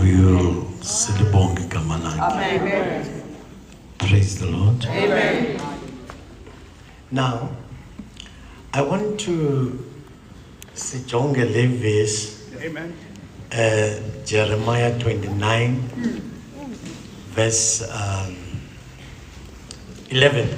will silibonge igama lakhe. Amen. Praise the Lord. Amen. Now, I want to sijonge le verse. Amen. Jeremiah 29, verse 11.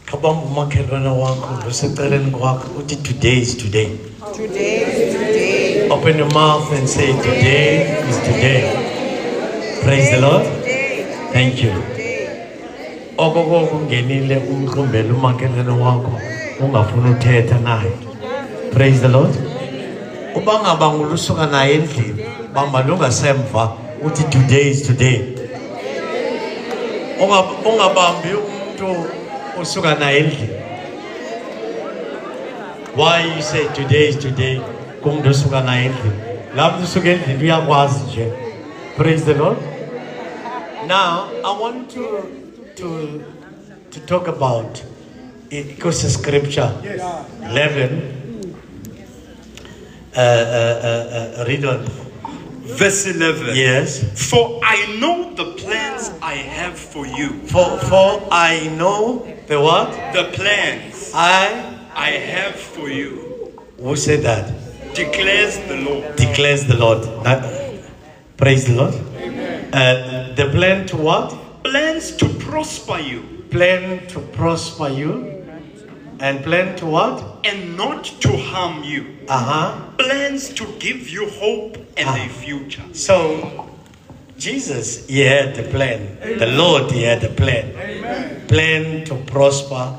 Kabamba umakhelwane wakho loseceleni kwakho uthi today is today. Today is today. Open your mouth and say today is today. Praise the Lord. Thank you. Okoko kungenile umkhombela umakhelwane wakho ungafuna uthetha naye. Praise the Lord. Uba ngaba ngulusuka naye endlini bamba lungasemva uthi today is today. Ungabambi umuntu usuka naye endlini. Why you say today is today? Kumuntu usuka naye endlini. Lapho usuka endlini uyakwazi nje. Praise the Lord. Now I want to talk about because the scripture 11. Read on. Verse 11. Yes. For I know the plans I have for you. For I know the what? The plans I have for you. Who said that? Declares the Lord. Declares the Lord. Praise the Lord. Amen. The plan to what? Plans to prosper you. Plan to prosper you. And plan to what? And not to harm you. Plans to give you hope and a future. So, Jesus, he had the plan. Amen. The Lord, he had the plan. Amen. Plan to prosper.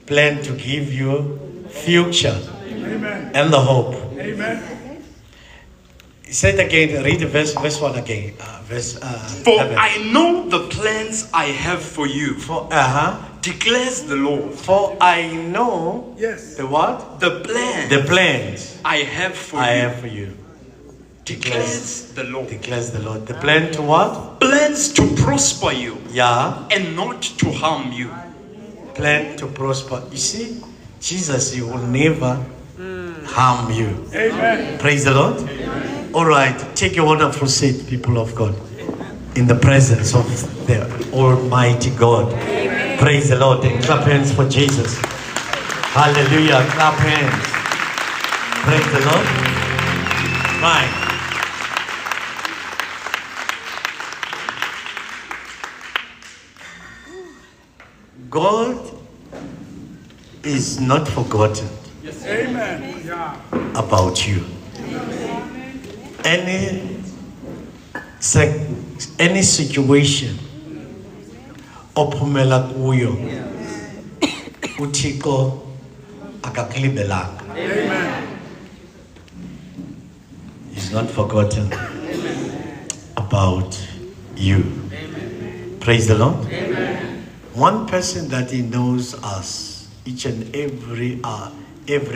Plan to give you future. Amen. And the hope. Amen. Say it again. Read the verse 1 again. For 7. I know the plans I have for you. Declares the Lord. For I know the what? The plans. The plans I have for you. Declares the Lord. Declares the Lord. The plan to what? Plans to prosper you. Yeah. And not to harm you. Plan to prosper. You see, Jesus, he will never harm you. Amen. Praise the Lord. Amen. All right. Take your wonderful seat, people of God, in the presence of the Almighty God. Amen. Praise the Lord and clap hands for Jesus. Hallelujah. Clap hands. Praise the Lord. Fine. God is not forgotten. Yes. Amen. Yeah. About you. Any situation ophumela kuyo uThixo akakulibelanga. Amen. He's not forgotten about you. Amen. Praise the Lord. Amen. One person that he knows us, each and every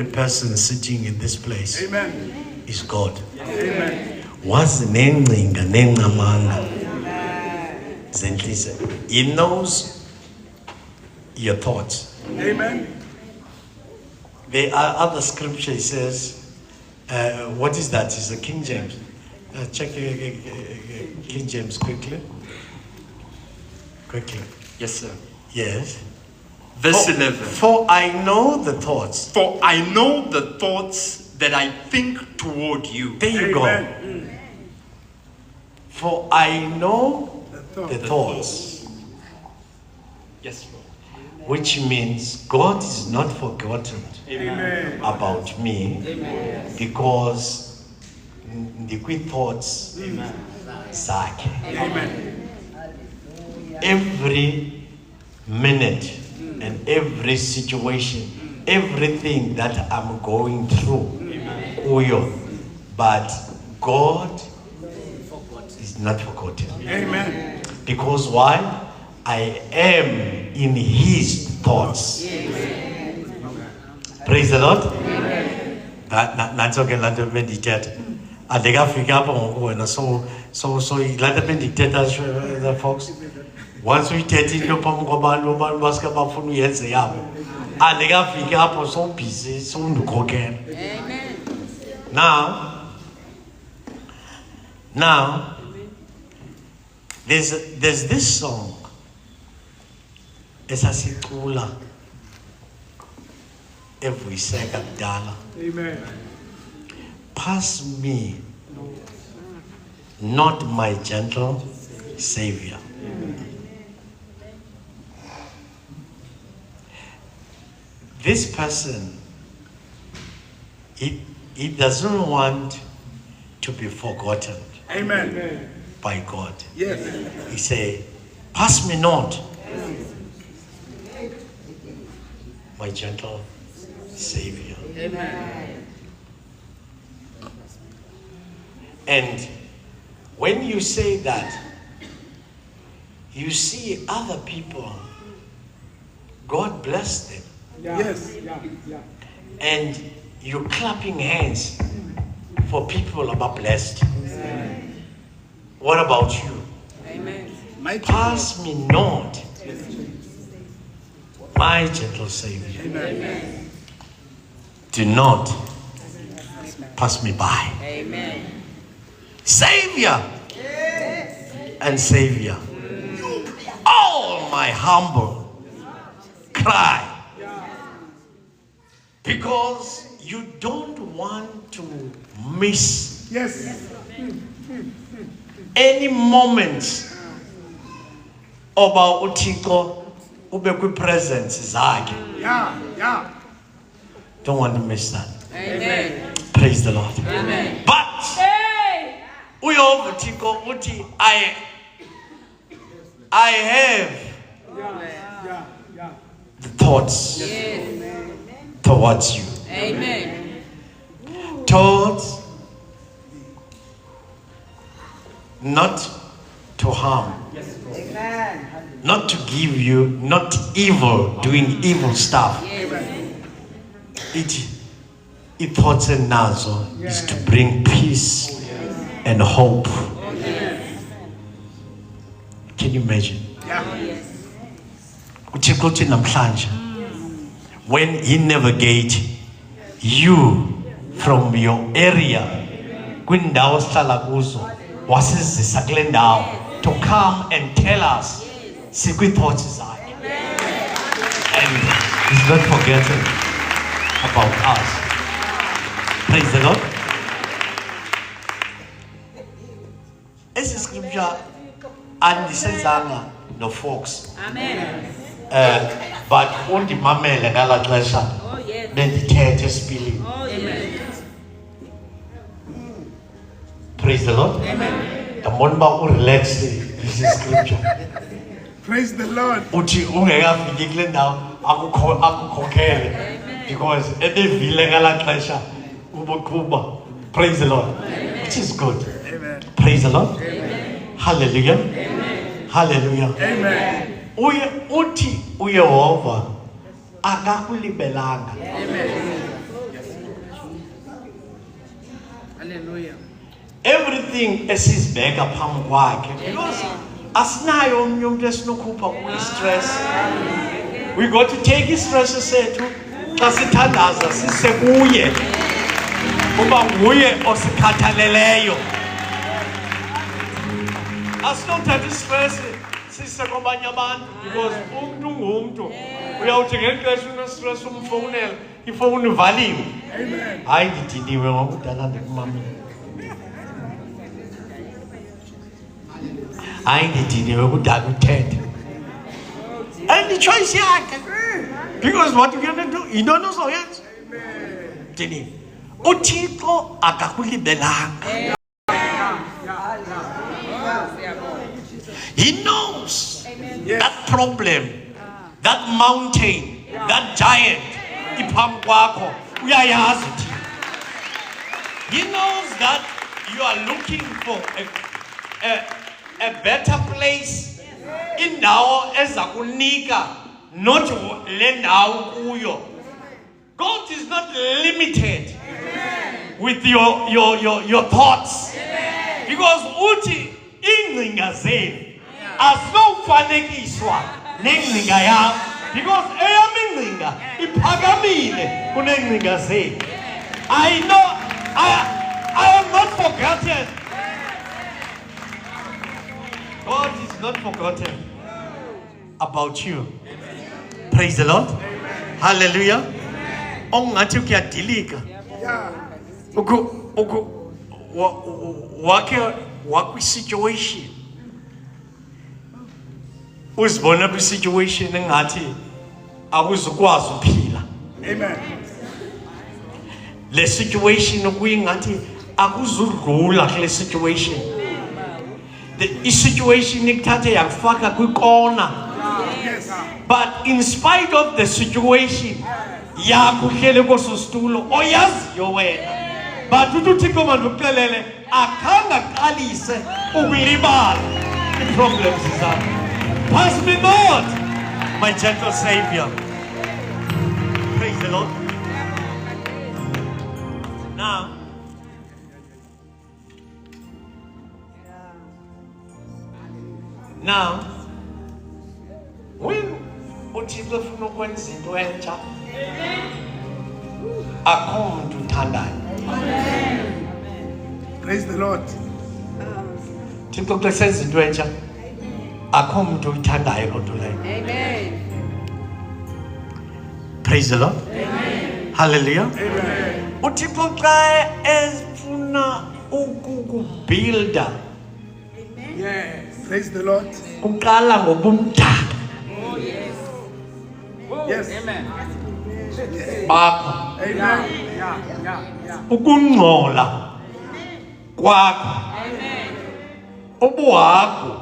person sitting in this place. Amen. Is God. Amen. Was nencinga nenqamanga zenhliziyo. He knows your thoughts. Amen. There are other scripture. He says, what is that? It's a King James. Check King James quickly. Yes, sir. Yes. Verse 11. For I know the thoughts. For I know the thoughts that I think toward you. There you go. For I know the thoughts. Yes, Lord. Which means God is not forgotten about me. Amen. Because the good thoughts zakhe. Amen. Every minute and every situation, everything that I'm going through, but God is not forgotten. Amen. Because why? I am in His thoughts. Amen. Praise the Lord. That's okay. Let me meditate. I think I figure out so let me meditate, the folks. Once we take it, no problem. Was about for me as I think I figure out so busy, so no cocaine. Now, Now, there's this song. Esasicula evuyiseka kudala. Amen. Pass me, not my gentle Savior. This person, he doesn't want to be forgotten. Amen. By God. Yes. He say, pass me not, my gentle Savior. Amen. And when you say that, you see other people, God bless them. Yeah. Yes. Yeah. And you're clapping hands for people about blessed. Amen. What about you? Amen. Pass me not, my gentle Savior. Amen. Do not pass me by. Amen. Savior and Savior. All my humble cry. Because you don't want to miss Yes. any moment about uThixo ube kwi-presence zakhe. Yeah. Don't want to miss that. Amen. Praise the Lord. Amen. But uyova uThixo uthi I have Yeah. the thoughts Yes. towards you. Amen. Thoughts not to harm, Amen. not to give you, not evil, doing evil stuff. It thoughts and nazo is to bring peace and hope. Can you imagine? uThixo uthi namhlanje, when he navigate you from your area kwindawo sihlala kuzo wasizisa kule ndawo to come and tell us sikwi-thoughts zakhe, and he's not forgetting about us. Praise the Lord. Esi scripture andisenzanga no folks. Amen. But undimamele ngala xesha Oh yes. bendithethe esipilini. Oh yes. Praise the Lord. Amen. Ndabona uba urelaxed this is scripture. Praise the Lord. Uthi ungekafiki kule ndawo akukhokhele because ebevile ngala xesha ubuqhuba. Praise the Lord. Which is good. Amen. Praise the Lord. Hallelujah. Hallelujah. Amen. Uthi uYehova akakulibelanga. Hallelujah. Everything esizibheka phambi kwakhe because asinayo omnye umuntu esinokhupha kwi-stress. We got to take i-stress sethu xa sithandaza sise kuye kuba nguye osikhathaleleyo. Asinothatha i-stress sise kwabanye abantu because umntu ngumntu. Uyawuthi ngexesha une-stress umfowunela ifowuni ivaliwe. Hayi ndidiniwe ngokudala ndikumamele. Hayi ndidiniwe kudala uthethe. And the choice yakhe. Because what you're going to do, you don't know so yet. Dini. uThixo akakulibelanga. He knows that problem, that mountain, that giant. Iphambi kwakho uyayazi uThixo. He knows that you are looking for a better place. Indawo ezakunika, not le ndawo kuyo. God is not limited with your thoughts. Because uthi ingcinga zenu asinokufanekiswa nengcinga yam. Because eyam ingcinga iphakamile kunengcinga zenu. I know I am not forgotten. has not forgotten about you. Praise the Lord. Hallelujah. Ongathi kuyadilika. Yeah. Wakwi situation. Uzibona kwi situation engathi awuzukwazi ukuphila. Amen. Le situation okuyingathi akuzudlula kule situation. The situation ikuthathe yakufaka kwikona. Yes. But in spite of the situation, yakho hlele kweso situlo oyaziyo wena. But uThixo manduxelele akhanga qalise ukulibala i-problems zakho. Pass me not, my gentle Savior. Praise the Lord. Now, when uThixo ufuna ukwenza into entsha, akho umuntu uthandayo. Praise the Lord. Thixo xa senza into entsha, akho umuntu uyithandayo loo nto leyo. Amen. Praise the Lord. Amen. Hallelujah. Amen. uThixo xa efuna ukukubuilda, Yes. Praise the Lord. uqala ngobumdaka Yes. bakho, Amen. Yeah. ukungcola kwakho, ubuhagu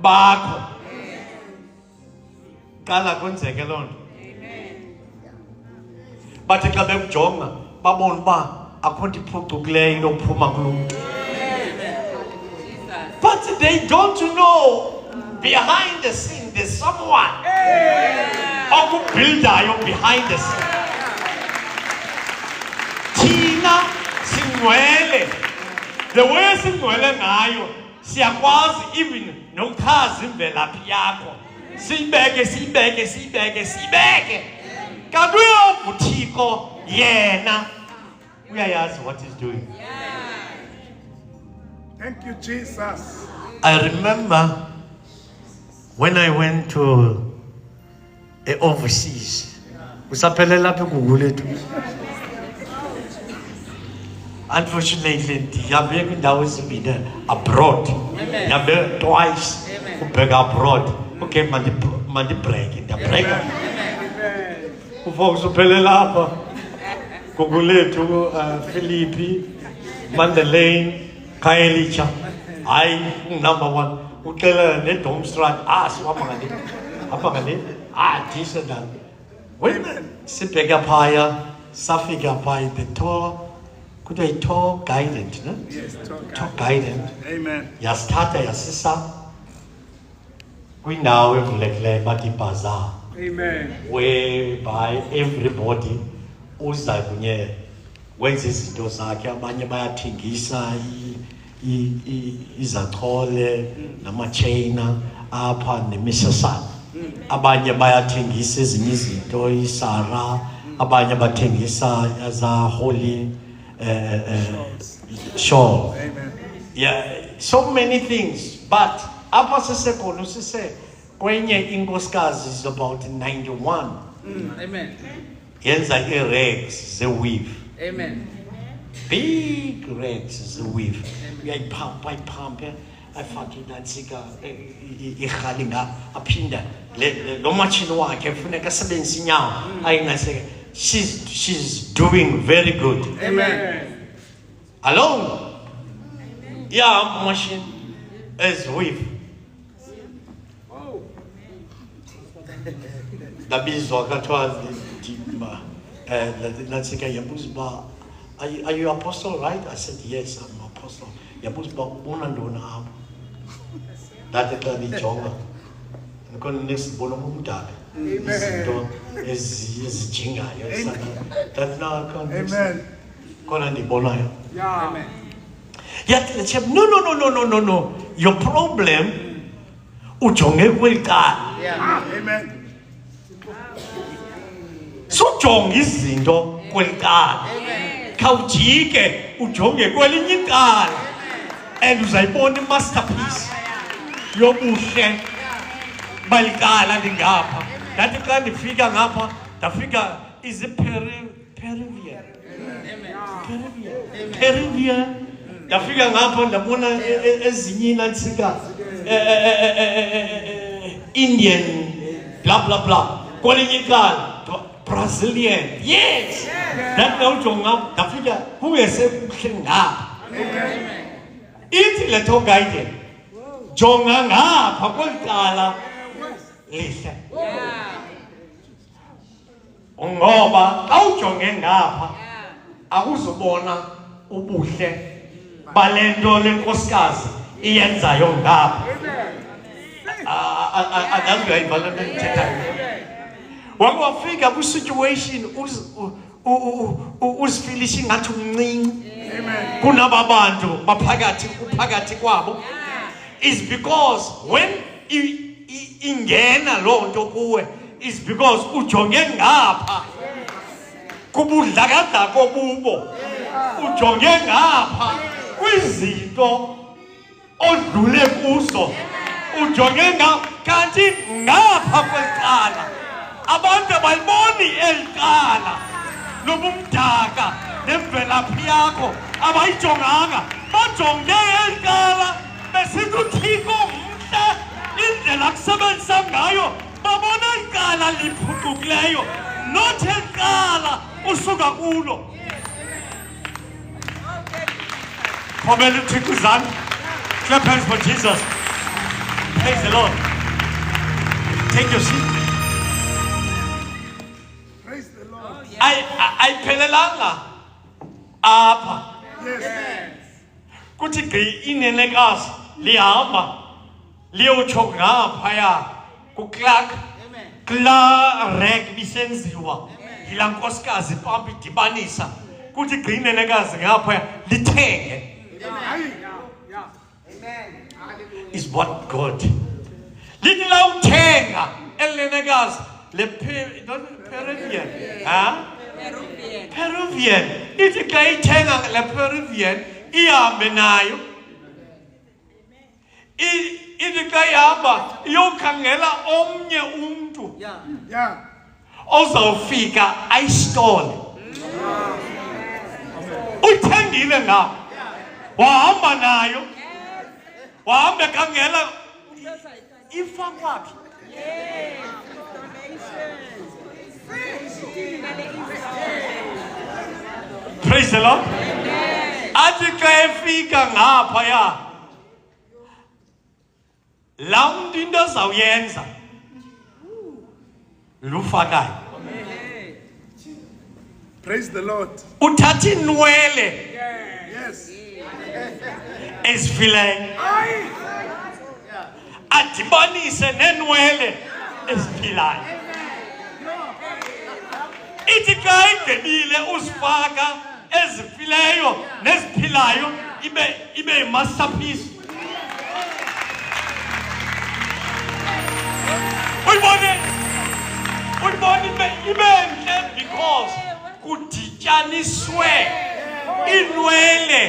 bakho, qala kwenzeke loo nto. Bathi xa bekujonga babona uba akho nto iphucukileyo into ophuma kulo mntu. But they don't know behind the scene there's someone okubuildayo behind the scene. Thina singcwele, the way singcwele ngayo siyakwazi even nokuchaza imvelaphi yakho, siyibeke kanti uThixo yena uyayazi what he's doing. Thank you, Jesus. I remember when I went to overseas. Usaphelela lapha eGoogle lethu. Unfortunately, ndihambe kwindawo ezimbini abroad. Ndihambe twice ubheka abroad. Okay, mandi break. Ndiyabreaka. Ufocus uphelela lapha. Google lethu Philippi, Mandalay, Khayelitsha. Hayi number 1 uxelela neDomstraat siwapha ngale decent done. When sibheka phaya safika phaya the tour guided, no? Yes. Tour guided. Amen. Yasithatha yasisa kwindawo evulekileyo bathi bazaar, Amen. whereby everybody uza kunye wenza izinto zakhe. Abanye bayathengisa izachole namachina apha nemisesana, abanye bayathengisa ezinye izinto isara, abanye bathengisa za holy shawl. Amen. Yeah, so many things. But apha sisekhona sise kwenye inkosikazi is about 91. Amen. Yenza i-rags ze-weave. Amen. Big rags ze-weave. Uyayiphampa ayifake nantsika irhali nga aphinda lo matshini wakhe kufuneka asebenzise inyawo ayingaseke. She's doing very good. Amen. Alone. Yeah, machine as weave. Ndabizwa kathiwa nantsika yabuza uba, are you apostle, right? I said, yes, I'm apostle. Yabuza uba ubona ntoni apha? Ndathi xa ndijonga ndikhona nesibona umdaka izinto ezijingayo ndathi Amen. khona ndibonayo. Yeah. Yet the chap, no. Your problem ujonge kweli cala. Amen. Sujonga izinto kweli cala. Khawujike ujonge kwelinye icala and uzayibona masterpiece. yobuhle balicala lingapha. Nathi xa ndifika ngapha ndafika is it Peruvian. Ndafika ngapha ndabona ezinye nantsika Indian blah blah blah. Kwelinye icala Brazilian. Yes. That nawujonga ndafika kungese ngapha. Ithi le tour guide jonga ngapha kwelicala lihle. Ngoba xa ujonge ngapha akuzubona ubuhle balento lenkosikazi iyenzayo ngapha. Anazi uyayivala le ndithethayo. Wafika kwi-situation uzifilisha ingathi umncinci kunaba bantu uphakathi kwabo. Is because when ingena loo nto kuwe is because ujonge ngapha kubudlakadlaka kobubo, ujonge ngapha kwizinto odlule kuzo, ujonge ngapha kanti ngapha kwecala abantu abaliboni elicala lobumdaka nemvelaphi yakho abayijonganga, bajonge elicala besithi uThixo mhle indlela kusebenzisa ngayo, babona icala liphucukileyo not elicala usuka kulo. Khomela uThixo izandla. Clap hands for Jesus. Praise the Lord. Take your seat. Praise the Lord. Ayiphelelanga apha. Yes. Kuthi gqi inenekazi lihamba liyotsho ngaphaya kuClark. Kula rugby senziwa yilaa nkosikazi pampi idibanisa. Kuthi gqi inenekazi ngaphaya lithenge. Is what God. Lithi la uthenga elenekazi le Peruvian. Peruvian. Ithi xa ithenga le Peruvian ihambe nayo. Ithi xa ihamba iyokhangela omnye umntu ozawufika ayistole. Uthengile ngapha wahamba nayo, wahamba ekhangela ifa kwakhe. Praise the Lord. Athi xa efika ngaphaya laa mntu into azawuyenza lufakayo. Praise the Lord. Uthatha inwele Yes. ezifileyo adibanise nenwele eziphilayo. Ithi xa igqibile uzifaka ezifileyo neziphilayo ibe yi-masterpiece. Uyibone ibe ntle because kudityaniswe inwele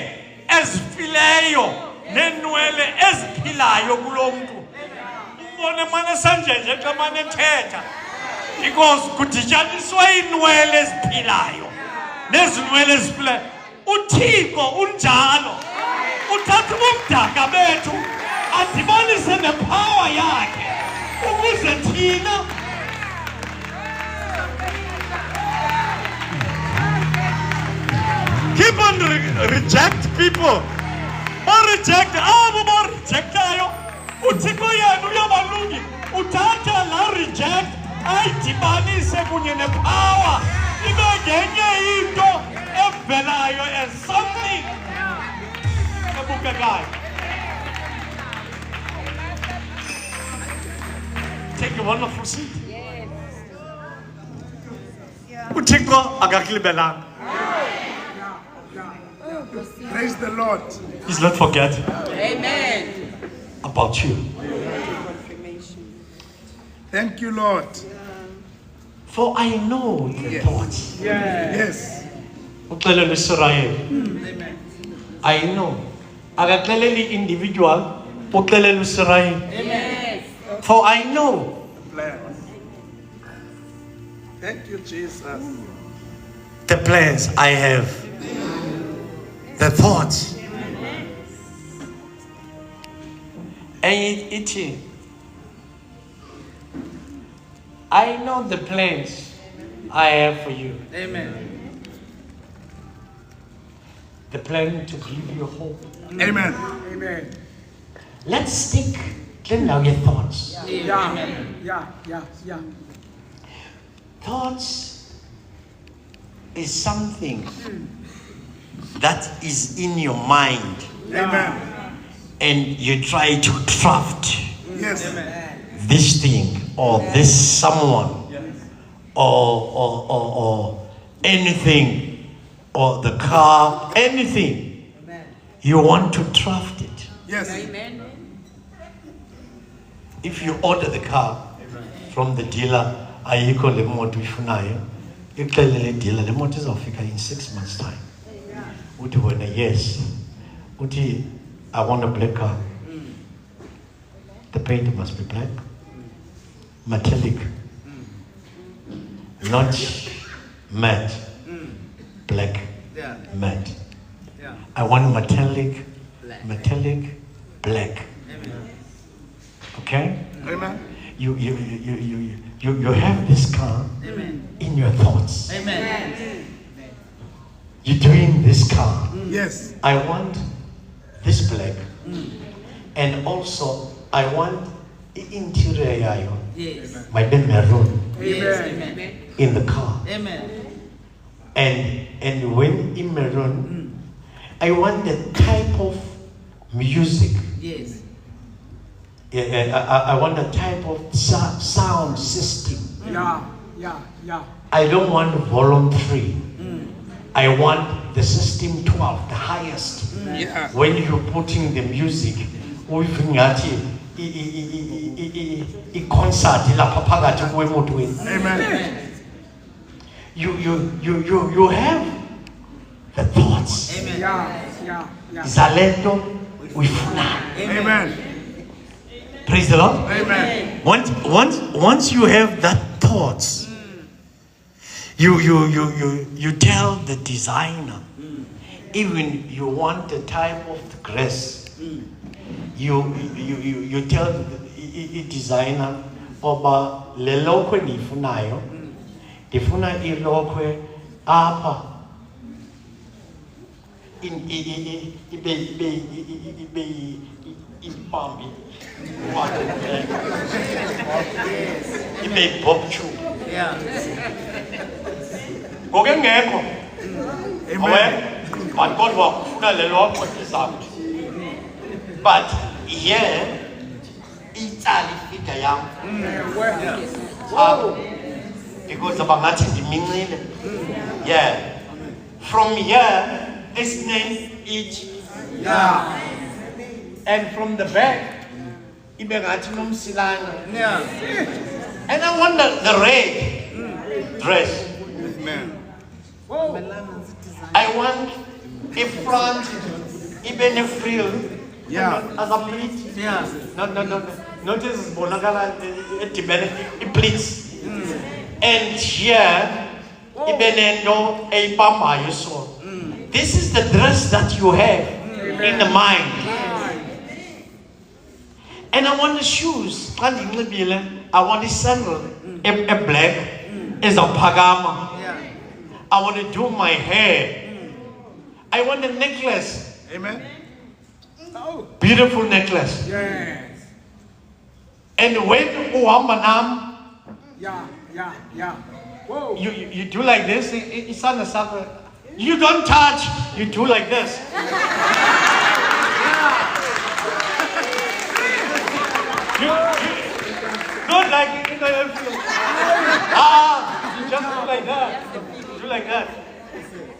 ezifileyo nenwele eziphilayo kulo mntu. Umbone mane sanjenje xa mane thetha because kudityaniswe inwele eziphilayo nezinwele eziphilayo. uThixo unjalo, uthatha ubumdaka bethu adibanise nepower yakhe ukuze thina keep on reject people. Reject abo rejectayo. Uthixo yena uyabalungi. Uthatha la reject ayidibanise kunye nepower ibe ngenye into evelayo as something ebukekayo. Take a wonderful seat. Uthixo akakulibelanga. Praise the Lord. He's not forget Amen. about you. Thank you, Lord. For I know the thoughts. Yes. I know. Akaxeleli individual uxelele uSirayeli. Amen. For I know Plans. Thank you, Jesus. the plans I have, the thoughts. And it, I know the plans I have for you. Amen. The plan to give you hope. Amen. Amen. Let's stick to now your thoughts. Yeah. Thoughts is something that is in your mind Amen. and you try to craft Yes. this thing or this someone or anything or the car, anything. You want to draft it. Yes. If you order the car from the dealer, ayikho le moto uyifunayo, ixelele dealer le moto izofika in 6 months time. Uthi wena yes. Uthi I want a black car. The paint must be black. Metallic. Not matte. Black. Yeah. Matte. Yeah. I want metallic Black. black. Amen. Okay? Amen. You have this car Amen. in your thoughts. Amen. You're doing this car. Yes. I want this black. And also I want the interior yayo, Yes. my maroon Yes. Amen. in the car. Amen. And when in maroon, I want the type of music. Yes. I want a type of sound system. Yeah. I don't want volume 3. I want the system 12, the highest. Yeah. When you're putting the music, uyivingathi i-concert lapha phakathi kwemotweni. Amen. You have the thoughts. Amen. Yeah. Zalento uyifunayo. Amen. Praise the Lord. Amen. Once you have that thoughts, you tell the designer, even you want the type of the dress, you tell the designer, oba le lokwe nifunayo, ndifuna ilokwe apha ibe impambi ibe bob tube. Yeah. Ngoke ngekho. Amen. But kodwa ufuna le lokho izaphi. But here itsali figure yam. Because abangathi ndimincile. Yeah. From here it's named each. Yeah. And from the back ibe ngathi nomsilana. Yeah. And I want the red dress. Amen. I want a front, even a frill. Yeah. As a pleat. Yeah. No. Notice bonakala it pleats. And here, ibenendo a pama so. This is the dress that you have in the mind. And I want the shoes. I want the sandal, a black, is a pagama. Yeah. I want to do my hair. I want a necklace. Amen. Beautiful necklace. Yes. And when uhambanam, Yeah. Whoa. you do like this. It's on the suffer. You don't touch. You do like this. You don't like it. You just do like that. Do like that.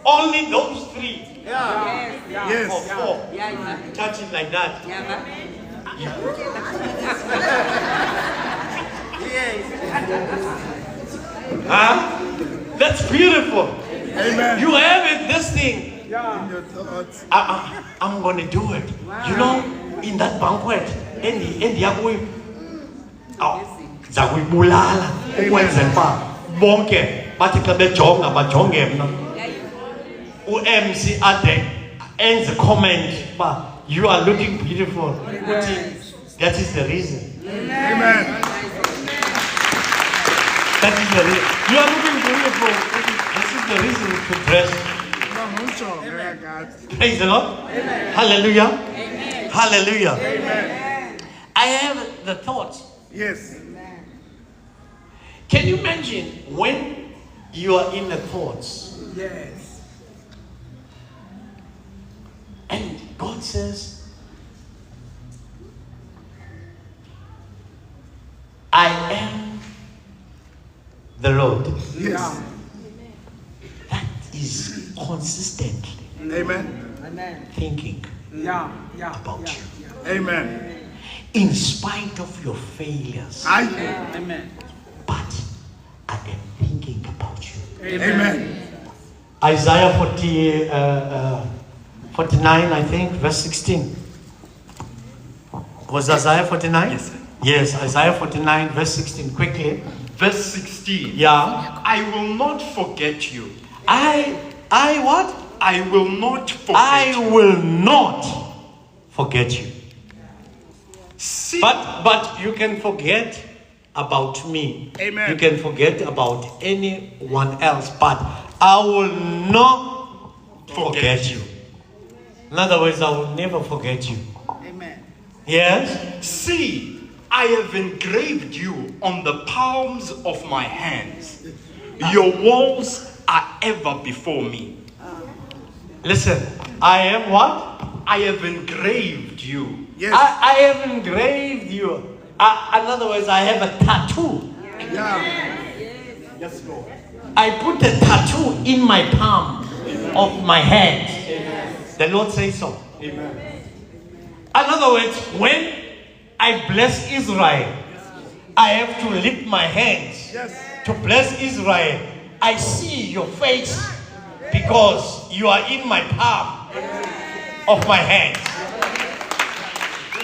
Only those 3 Yes. or 4 touch it like that. Huh? That's beautiful. Amen. You have it, this thing. Yeah. In your thoughts. I'm going to do it. You know, in that banquet, in the zakuyibulala ukwenzela uba bonke bathi xa bejonga bajonge mna u-MC ade enze comment uba you are looking beautiful. That is the reason. Amen. That is the reason. You are looking beautiful. This is the reason to dress. Praise the Lord. Amen. Hallelujah. Amen. Hallelujah. Amen. I have the thoughts. Yes. Can you imagine when you are in the thoughts? Yes. And God says, I am the Lord. Yes. That is consistently Amen. thinking Yeah. about you. Amen. In spite of your failures. Amen. But I am thinking about you. Amen. Isaiah 49, I think, verse 16. Was Isaiah 49? Yes, sir. Yes, Isaiah 49, verse 16. Quickly. Verse 16. Yeah. I will not forget you. I what? I will not forget I you. will not forget you. See, But you can forget about me. Amen. You can forget about anyone else, but I will not forget you. In other words, I will never forget you. Amen. Yes? see, I have engraved you on the palms of my hands. Your walls are ever before me. Listen, I am what? I have engraved you. Yes. I have engraved you. In other words, I have a tattoo. Yeah. Yes, Lord. I put a tattoo in my palm of my hand. The Lord says so. Amen. In other words, when I bless Israel, I have to lift my hands to bless Israel. I see your face because you are in my palm of my hand.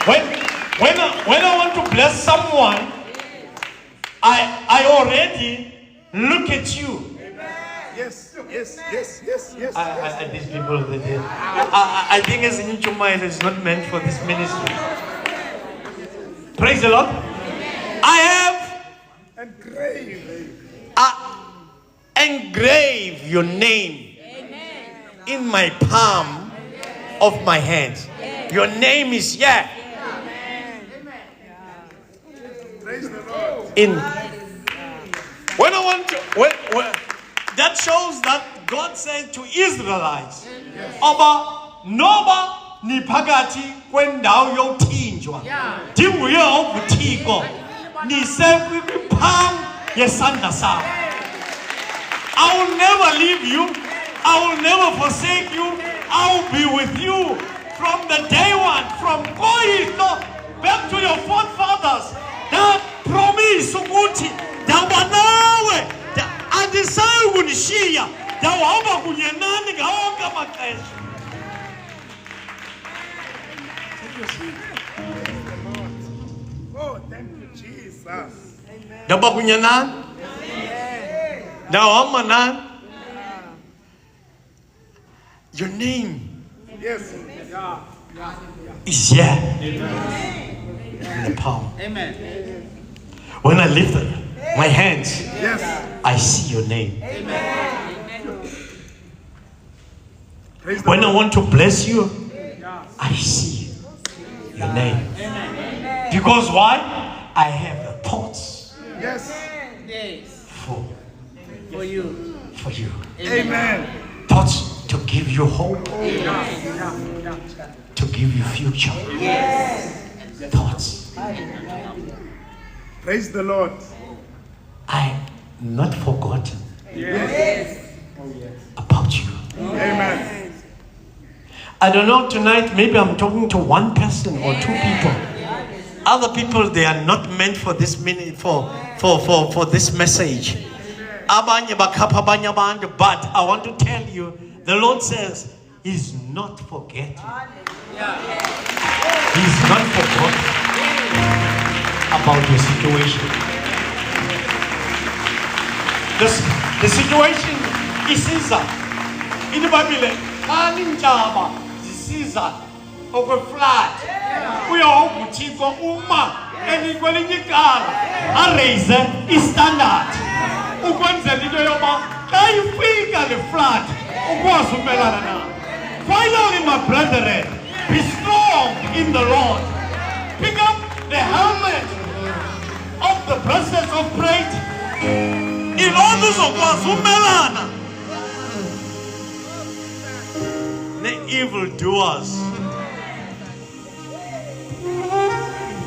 When I want to bless someone, I already look at you. Yes. These people, I think as an Inchumai is not meant for this ministry. Praise the Lord. I have engraved your name in my palm of my hands. Your name is Praise the Lord. in. When I want to, that shows that God said to Israelites, Oba noba ni phakathi kwendawo yothinjwa ndinguye ovuthixo nisekwipalm yesandla sakho. I will never leave you. I will never forsake you. I will be with you from the day one, from Koito back to your forefathers. That promise ukuthi ndaba nawe andisayi kunishiya ndawuhamba kunye nani ngawo wonke amaxesha. Oh, thank you, Jesus. Ndaba kunye nani ndawuhamba nani. Your name Yes. is here in the palm. Amen. When I lift my hands, Yes. I see your name. Praise the When I Lord. want to bless you, I see your name. Because why? I have thoughts Yes. for you. Amen. Thoughts to give you hope, to give you future. Thoughts. Praise the Lord. I'm not forgotten Yes. about you. Amen. I don't know, tonight maybe I'm talking to one person or two people. Other people, they are not meant for this minute, for this message. Abanye bakhapha abanye abantu, but I want to tell you, the Lord says, He's not forgetting. He's not forgotten about your situation. The situation is Caesar. In the Bible, Anin Java, Caesar of a flat. We are all Chico Uma and equally a razor is standard. Ukwenza into yoba xa ifika le flood ukwazi umelana na. Finally, my brethren, be strong in the Lord. Pick up the helmet of the presence of praise. In order to umelana the evildoers.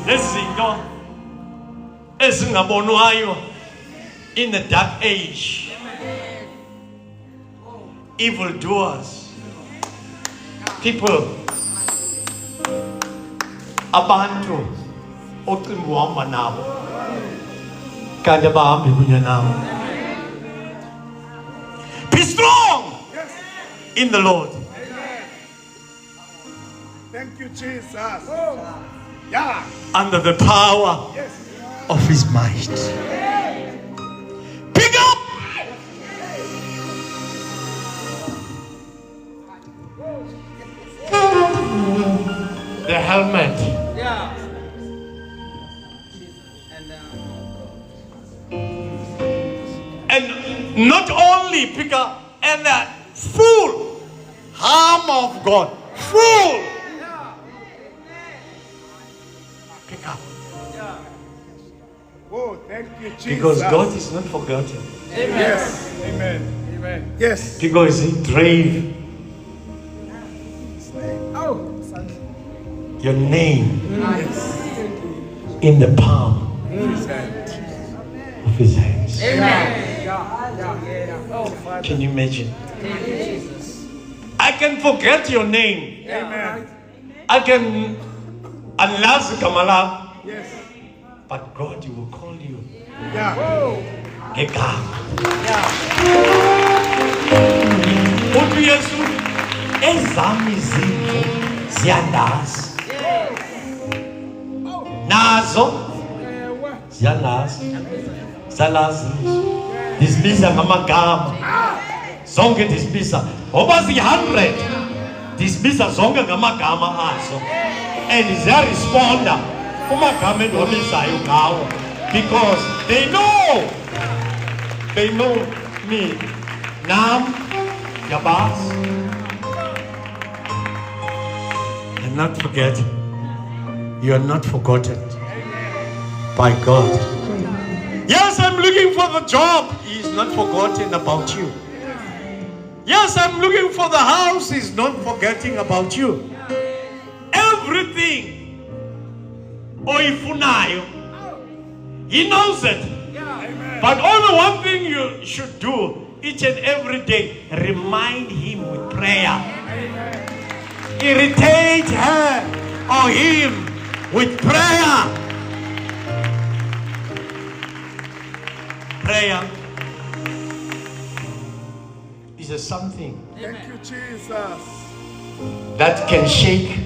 Lezinto ezingabonwayo in the dark age. Evildoers. People. Abantu ocinga uhamba nabo kanti abahambi kunye nabo. Be strong in the Lord. Thank you, Jesus. Yeah. Under the power of his might. Pick up the helmet. Yeah. And not only pick up and the full armor of God. Full. Pick up. Oh, thank you, Jesus. Because God is not forgotten. Yes. Amen. Amen. Yes. Because he drave your name in the palm of his hands. Can you imagine? I can forget your name. Amen. I can unless Kamala, Yes. but God will call you. Yeah. Ngegama. Uthi Yesu ezami izimvu ziyandazi. Nazo ziyandazi. Zalazi. Dizibiza ngamagama. Zonke dizibiza. Oba zi-100. Dizibiza zonke ngamagama azo. And ziyaresponda kumagama endiwabizayo ngawo. Because they know me. Nam Yabas. And not forget, you are not forgotten by God. Yes, I'm looking for the job. He is not forgotten about you. Yes, I'm looking for the house. He's not forgetting about you. Everything. Oifunayo. He knows it. But only one thing you should do each and every day, remind him with prayer. Irritate her or him with prayer. Prayer is a something Thank you, Jesus. that can shake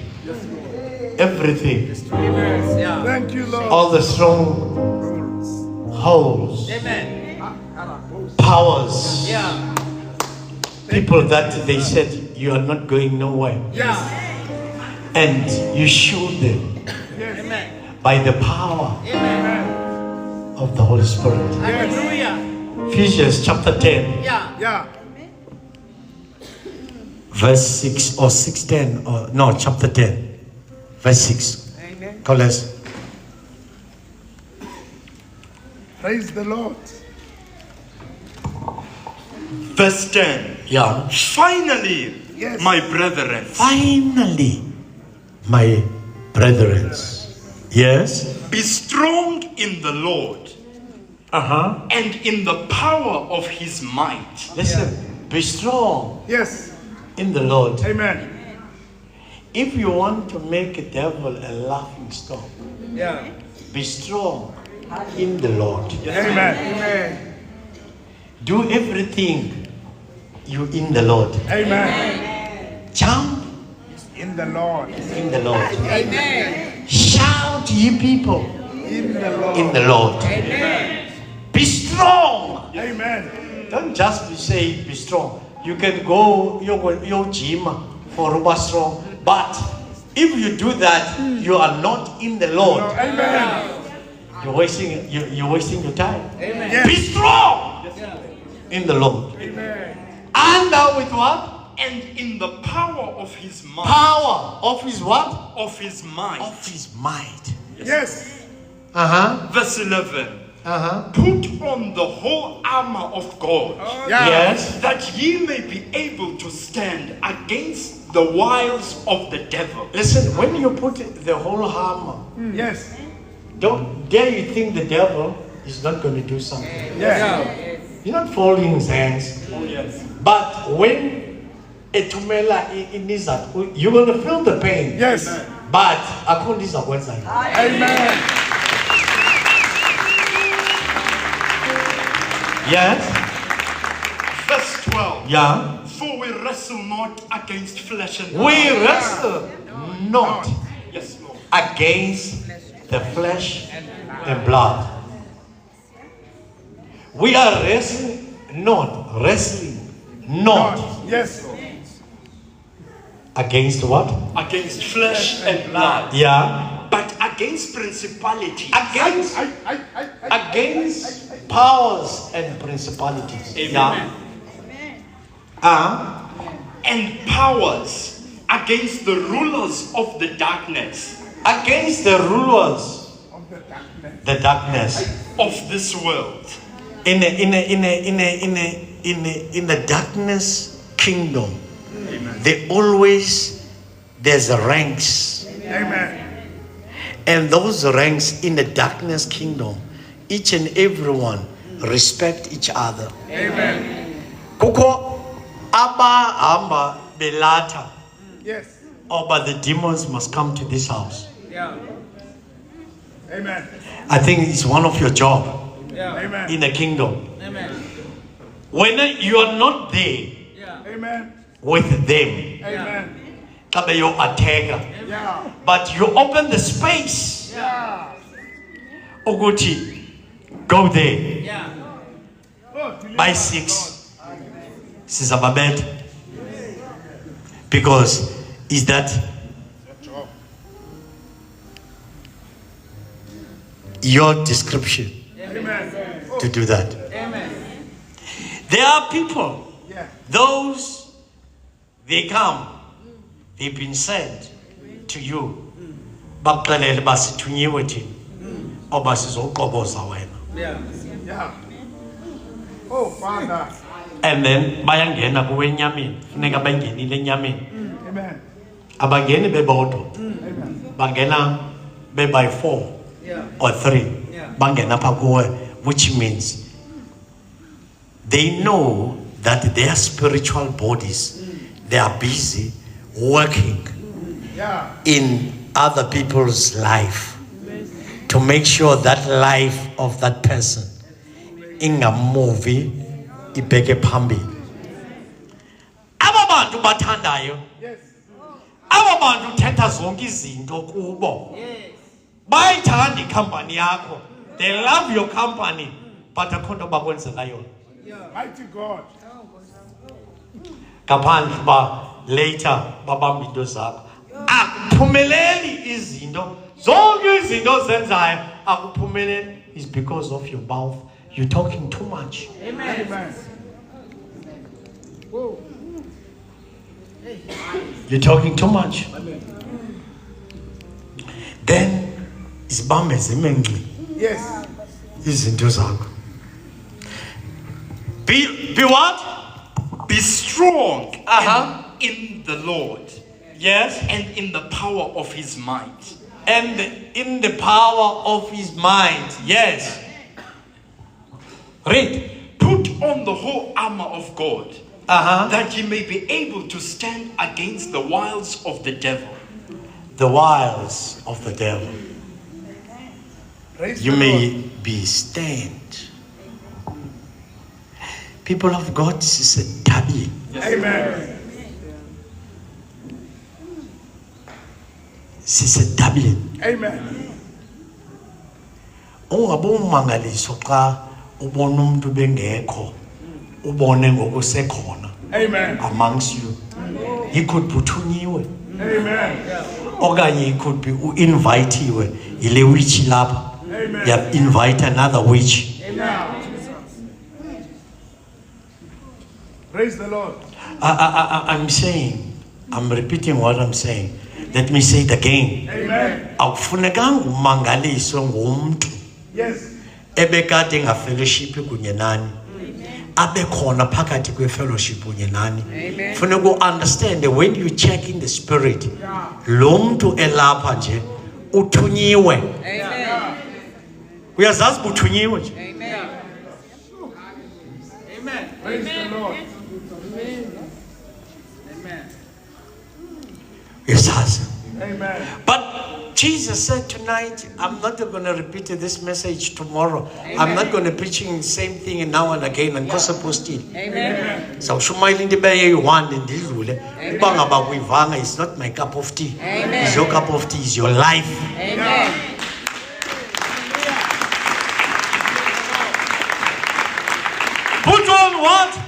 everything. Thank you, Lord. All the strong holes, powers, people that they said you are not going nowhere. And you show them by the power of the Holy Spirit. Ephesians chapter 10, Yeah. verse 6 or 6:10, or no, chapter 10, verse 6. Go, let's. Praise the Lord. Verse 10. Yeah. Finally, Yes. my brethren, Finally, my brethren. Yes. be strong in the Lord and in the power of his might. Listen, be strong Yes. in the Lord. Amen. If you want to make a devil a laughing stock, be strong in the Lord. Amen. Amen. Do everything you in the Lord. Amen. Jump In the Lord. in the Lord. Amen. Shout, ye people, In the Lord. in the Lord. Amen. Be strong. Amen. Don't just be strong. You can go your gym for Ruba strong. But if you do that, you are not in the Lord. Amen. You're wasting your time. Amen. Yes. Be strong in the Lord. Amen. And now with what? And in the power of his might. Power of his what? Of his might. Of his might. Yes. Verse 11. Put On the whole armor of God, Yeah. yes. that ye may be able to stand against the wiles of the devil. Listen, when you put the whole armor, Yes. don't dare you think the devil is not going to do something. Yes. You're not folding his hands. Oh, yes. But when a tumela is that, you're going to feel the pain. Yes. But according to the Amen. yes. Verse 12. Yeah. For we wrestle not against flesh and We blood. wrestle not Yes, Lord. against the flesh and blood. We are wrestling not Yes. against what? Against flesh and blood. Yeah. But against principalities. Against against powers and principalities. Amen. Yeah. And powers. Against the rulers of the darkness. Against the rulers, Of the darkness. the darkness. Of this world. In the darkness kingdom, there's ranks, Amen. and those ranks in the darkness kingdom, each and everyone respect each other. Amen. Kuko abahamba belata, Yes. oh, but the demons must come to this house. Yeah. Amen. I think it's one of your job Yeah. Amen. in the kingdom. Amen. When you are not there Yeah. Amen. with them, Amen. kabe your attacker, Yeah. but you open the space. Yeah. Oguchi, go there Yeah. Oh, deliver by us, 6. Sizababet. Because is that Lord. your description Amen. to do that? Amen. There are people, Yeah. those they come, they've been sent to you. Bakuxelele basithunyiwe thina. Oba sizoqoboza wena. Yeah. Yeah. Oh, Father. And then bayangena kuwe enyameni. Funeka bangenile enyameni. Amen. Abangeni bebodwa. Amen. Bangena be by 4 Yeah. or 3. Yeah. Bangena pha kuwe, which means they know that their spiritual bodies, they are busy working Yeah. in other people's life to make sure that life of that person ingamuvi ibheke phambili. Aba bantu bathandayo, Yes. aba bantu thetha zonke izinto kubo. Bayithanda ikhampani yakho. They love your company, but akho nto bakwenzela yona. Mighty God. Ngaphandle ba later babamba into zakho. Akuphumeleli izinto. Zonke izinto zenzayo akuphumeleli is because of your mouth. You're talking too much. Amen. Amen. Whoa. You're talking too much. Then izibambe zimenqi Yes. izinto zakho. Be what? Be strong Uh-huh. in the Lord Yes. and in the power of his might. And in the power of his mind. Yes. Read. Put on the whole armor of God, Uh-huh. that ye may be able to stand against the wiles of the devil. The wiles of the devil. Praise You the may Lord. be stand. People of God, this is a tabi. Amen. sisedabini. Amen. Ungabomangaliso xa ubona umuntu bengekho ubone ngokusekhona. Amen. Amongst you. He could be uthunyiwe. Amen. Okanye he could be invitiwe ile witch lapha. Amen. You have invite another witch. Amen. Praise the Lord. I'm saying, I'm repeating what I'm saying. Let me say it again. Amen. Akufunekanga umangaliswe ngumntu Yes. ebekade ngafellowship kunye nani. Abe khona phakathi kwe-fellowship kunye nani. Funeka u-understand when you check in the spirit, lo mntu elapha nje uthunyiwe. Amen. Uyazazi uba uthunyiwe nje. Amen. Amen. Praise the Lord. Uyazazi. Amen. But Jesus said tonight, I'm not going to repeat this message tomorrow. I'm not going to preaching the same thing now and again and postil. Amen. So shumaile into beyi-1 ndidlule. Uba ngaba kuyivanga, it's not my cup of tea. Amen. It's your cup of tea, it's your life. Amen. Put on what?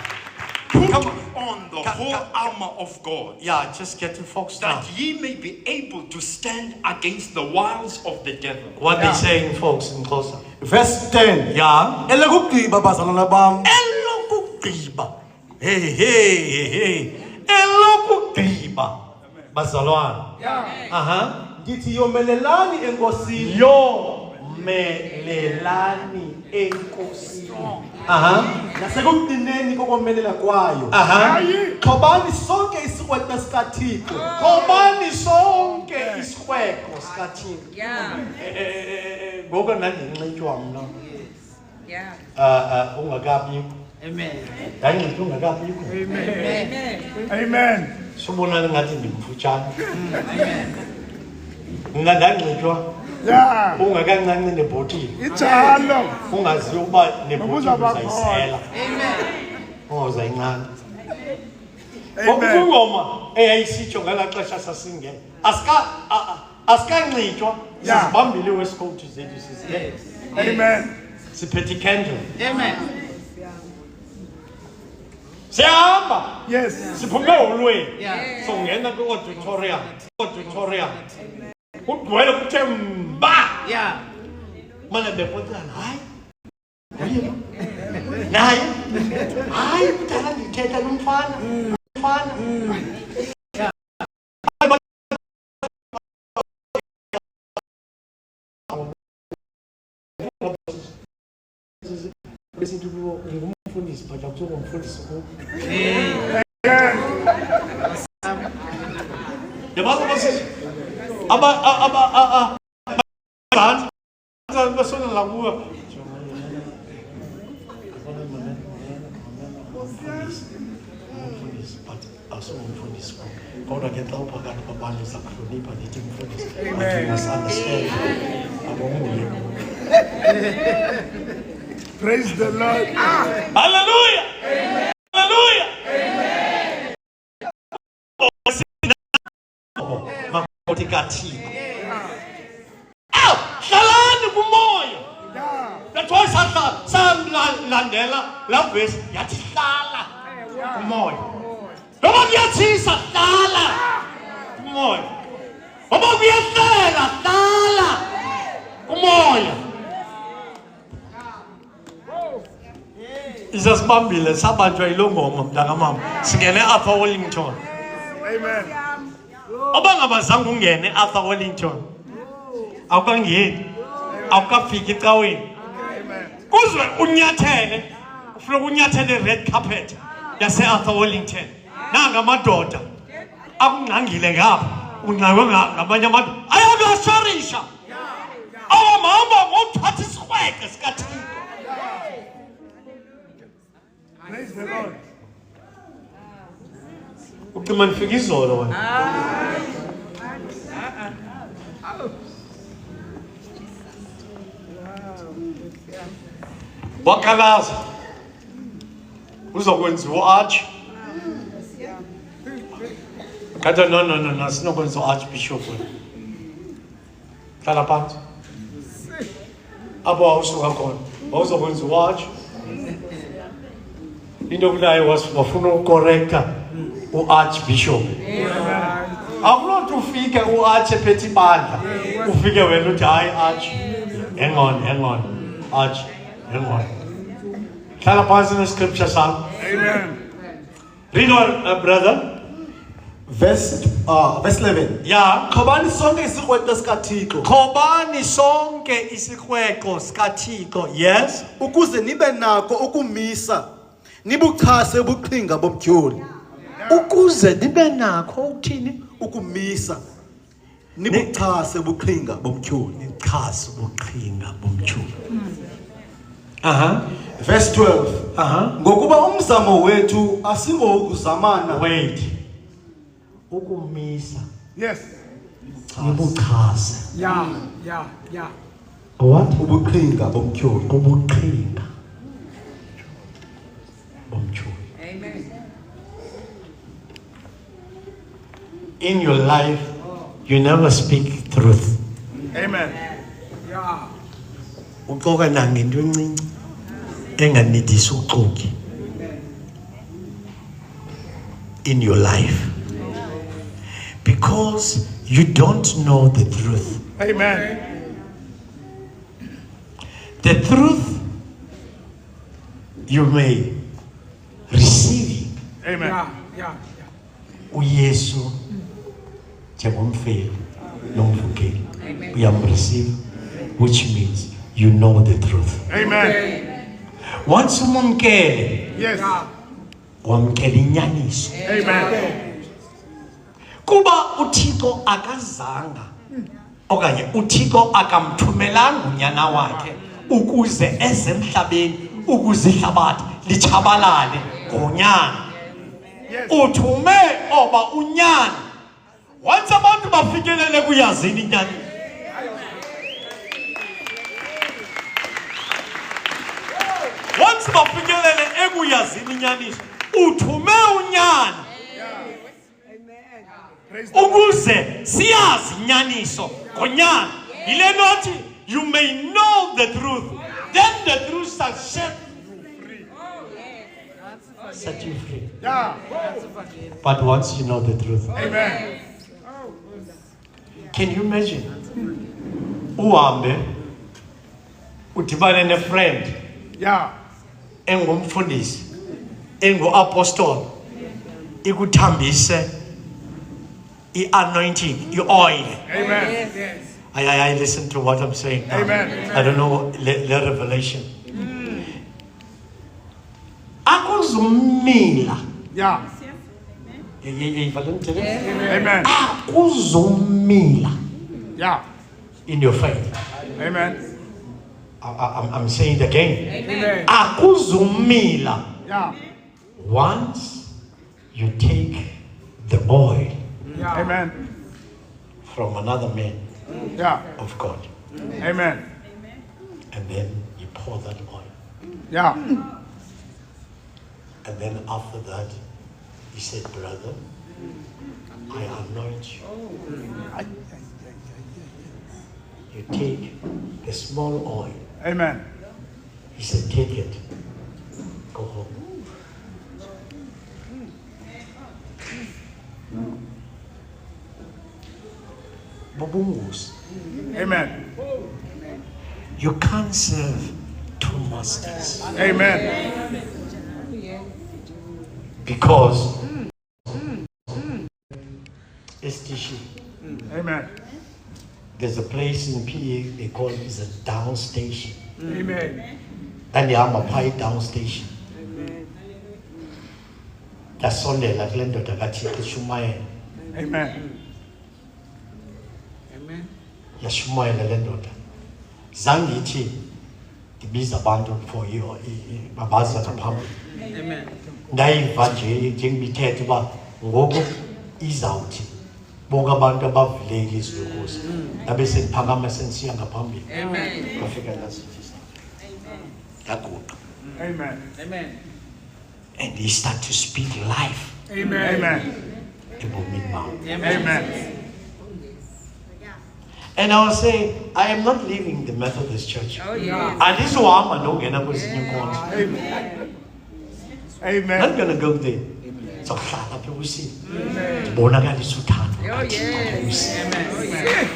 Put Come on the whole armor of God, Yeah, just getting folks now. that ye may be able to stand against the wiles of the devil. What they saying, folks, in closer. Verse 10. Yeah. Elokugqiba bazalwana bam. Elokugqiba. Hey. Elokugqiba. Bazalwana. Yeah. Ndithi yomelelani enkosini. Yomelelani enkosini. Nasekugcineni kokomelela kwayo. Xobani sonke isikweko sikaThixo. Khobani sonke isikweko sikaThixo. Yeah. Ngoku ndandinxitywa mna. Yeah. Ungakabikho. Amen. Ndandinxitywa ungakabikho. Amen. Amen. Subonani ngathi ndimfutshane. Mna ndandinxitywa Yeah. ungakancanci nebhotile. Itshalo. Ungaziyo uba nebhotile Nobuzaba uzayisela. Amen. Ungazayincane. Amen. Ingoma eyayisitsho ngelaa xesha sasingena asikanxitywa sizibambile wesikoti zethu sizingena Amen. siphethe ikhendle Amen. siyahamba Yes. siphume eholweni Yeah. songena kwi-auditorium kugcwele kuthe mba Yeah. mana bepotsana hayi naye hayi kudala ndithetha nomfana besithi kuwo ngumfundisi but akusuko umfundisi kuwo yabazi basithi basona la kuwo umfundisi but akusuko umfundisi kuwo kodwa ke xa uphakathi kwabantu zakuhlonipha ndithi umfundisi but you must understand abomuye. Praise the Lord. Hallelujah. Amen. Hallelujah. Amen. Makoti kathiko. Hlalani kumoya. That's why sanlandela la verse yathi hlala kumoya. Noma kuyathisa hlala kumoya. Noma kuyehlela hlala kumoya. Isasibambile sabanjwa ilongoma mntakamama singene apha Wellington. Amen. Abangabazange ungene apha Wellington awukangeni awukafiki ecaweni kuzwe unyathele ufuna unyathele red carpet yase Arthur Wellington nanga amadoda akungangile ngapha uncawe ngamanye abantu ayabasharisha awamahamba ngokuthatha isikweke sikaThixo. Praise the Lord. Ucima nifika izolo wena. Wakhalaza uzokwenziwa u-arch. Kade no sinokwenza u-archbishop wena. hlala phansi apho awusuka khona wawuzokwenza watch into kunayo wafuna ukucorrecta u-archbishop akulonto ufike u-arch ephethe ibandla ufike wena uthi hayi arch hang on arch hang on hlala phansi nescripture sakho. Amen. Read on, brother. Verse 11. Yeah. Khobani sonke isikrweqe sikaThixo. Khobani sonke isikrweqo sikaThixo. Yes. Ukuze nibe nako ukumisa nibuchase ubuqhinga bomtyholi. Ukuze nibe nako ukuthini? Ukumisa nibuchase ubuqhinga bomtyholi. Nichase ubuqhinga bomtyholi. Verse 12. Ngokuba umzamo wethu asingokuzamana. Wait. Ukumisa. Yes. Nibuchase. Yeah. What? Ubuqhinga bomtyholi. Ubuqhinga bomtyholi. Amen. In your life, you never speak truth. Amen. Yeah. Uxoka nangento encinci enganidisa uxoki in your life because you don't know the truth. Amen. The truth you may receive Amen. Yeah. uYesu njengomfeli nomvukeli uyamreceive, which means you know the truth. Amen. Once umamkele Yes. wamkela inyaniso Amen. kuba uThixo akazanga okanye uThixo akamthumelanga unyana wakhe ukuze ezemhlabeni ukuze ihlabathi lichabalale ngonyana. Yes. Uthume oba unyana once abantu bafikelele kuyazini inyani. Once bafikelele ekuyazini inyaniso uthume unyana Praise the Lord. ukuze siyazi inyaniso ngonyana. Yile nothi you may know the truth, then the truth shall set you free. Yeah. But once you know the truth, Amen. can you imagine uhambe udibane ne-friend Yeah. engumfundisi engu-apostol ikuthambise i-anointing, i-oil. Amen. I listen to what I'm saying now. Amen. I don't know the revelation. Akuzumila. Yeah. Amen. Akuzumila Yeah. in your faith. Amen. I'm saying it again. Amen. Akuzumila. Yeah. Once you take the oil Amen. from another man Yeah. of God, Amen. and then you pour that oil, Yeah. and then after that, he said, brother, I anoint you. You take a small oil. Amen. He said, take it. Go home. Bubungus. Amen. You can't serve two masters. Amen. Because STC, Amen. there's a place in PA they call it a down station. Amen. And you have a pie down station. That's Sunday, like Lendo Takati, Shumaya, Amen. Amen. Yashumaya Lendo. Zangiti, the Biza Bandu for you, Babaza Pam. Amen. Naiva Jimmy Tetuba, Wogo is out. Boga Banda above ladies, Lugos. Abis in Pagamas and Sianga Pambi. Amen. African cities. Good. Amen. Amen. And he start to speak life. Amen. Amen. Amen. And I was saying, I am not leaving the Methodist Church. Oh, yeah. And this one, I don't get up with new course. Amen. I'm Amen. not going to go there. So, we see. Bonaga is Sultan. Oh, yes. Amen. Oh, yes.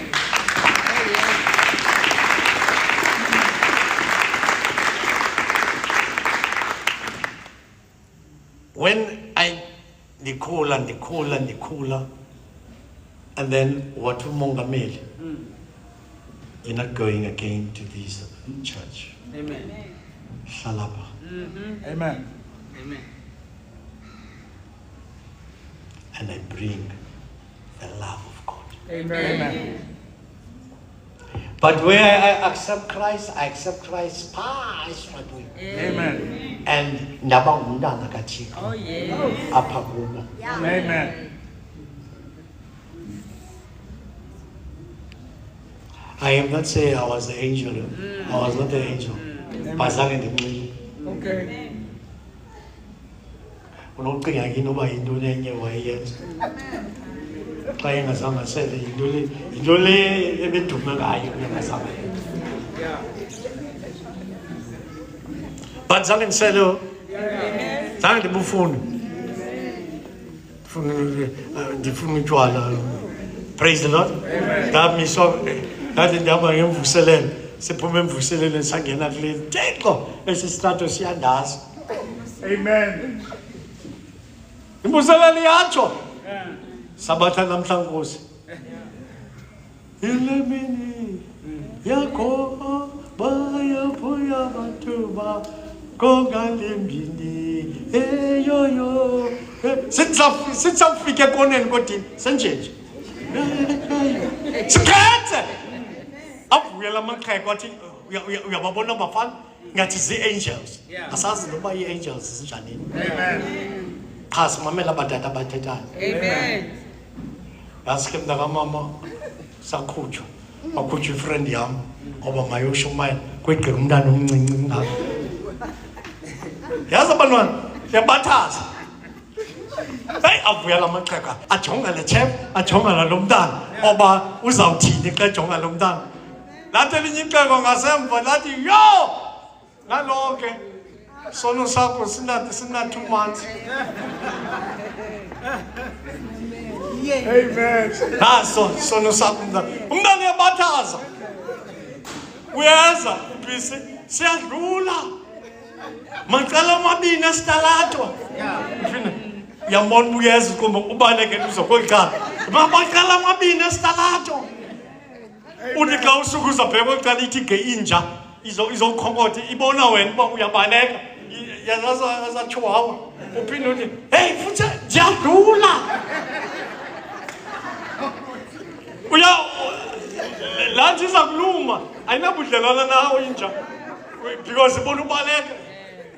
When I the cooler, and then what Mongamel, you're not going again to this church. Amen. Shalapa. Amen. Amen. And I bring the love of God. Amen. But where I accept Christ passionately. Amen. And ndaba umntana kaThixo Oh, yes. apha kubo. Amen. I am not saying I was the angel. I was not the angel. Bazange ndimnqile. Okay. Unocinga yini uba yintoni enye wayeyenza? Xa engazange asele yinto le ebedume ngayo engazange. But zange ndisele zange ndibufuni. Ndifuna utywala. Praise the Lord. Ndathi ndihamba ngemvuselelo. Siphume emvuselelweni sangena kule Thixo esi strato siyandazi. Amen. Imvuselelo yatsho. Sabatha namhla Nkosi. Ilemini yakho bayaphuya bathuba kongalembini eyoyo. Sitsafike koneni kodini senjenje. Sikhethe. Avuyela amaxhego athi uyababona bafana ngathi zii-angels. Asazi noba ii-angels zinjani. Amen. Qha simamela abadala abathethayo. Amen. Yasikhe mntakamama sakhutshwa wakhutshwa ifriend yam ngoba mayoshumayela kwegqira umntana omncinci ngako. Yazi abantwana yabathaza. Hey, avuyela amaxhego ajonga le chef ajonga nalo mntana oba uzawuthini xa ejonga lo mntana. Lathi elinye ixhego ngasemva lathi yo ngalonke sono sakho sina 2 months. Amen. Naso sono sakho umntana uyabathaza. Uyeza bisi siyadlula. Macala amabini esitalato. Yambona uyeza kuma ubaleke uzokwekhala. Mabaqala amabini esitalato. Uthi xa usuku uzabheka oqala ithi ke inja izokhonkotha ibona wena uba uyabaleka yazaza chihuahua uphinde uthi hey futhi ndiyadlula lanthi iza kuluma ayinabudlelwana nawe inja because ibona ubaleka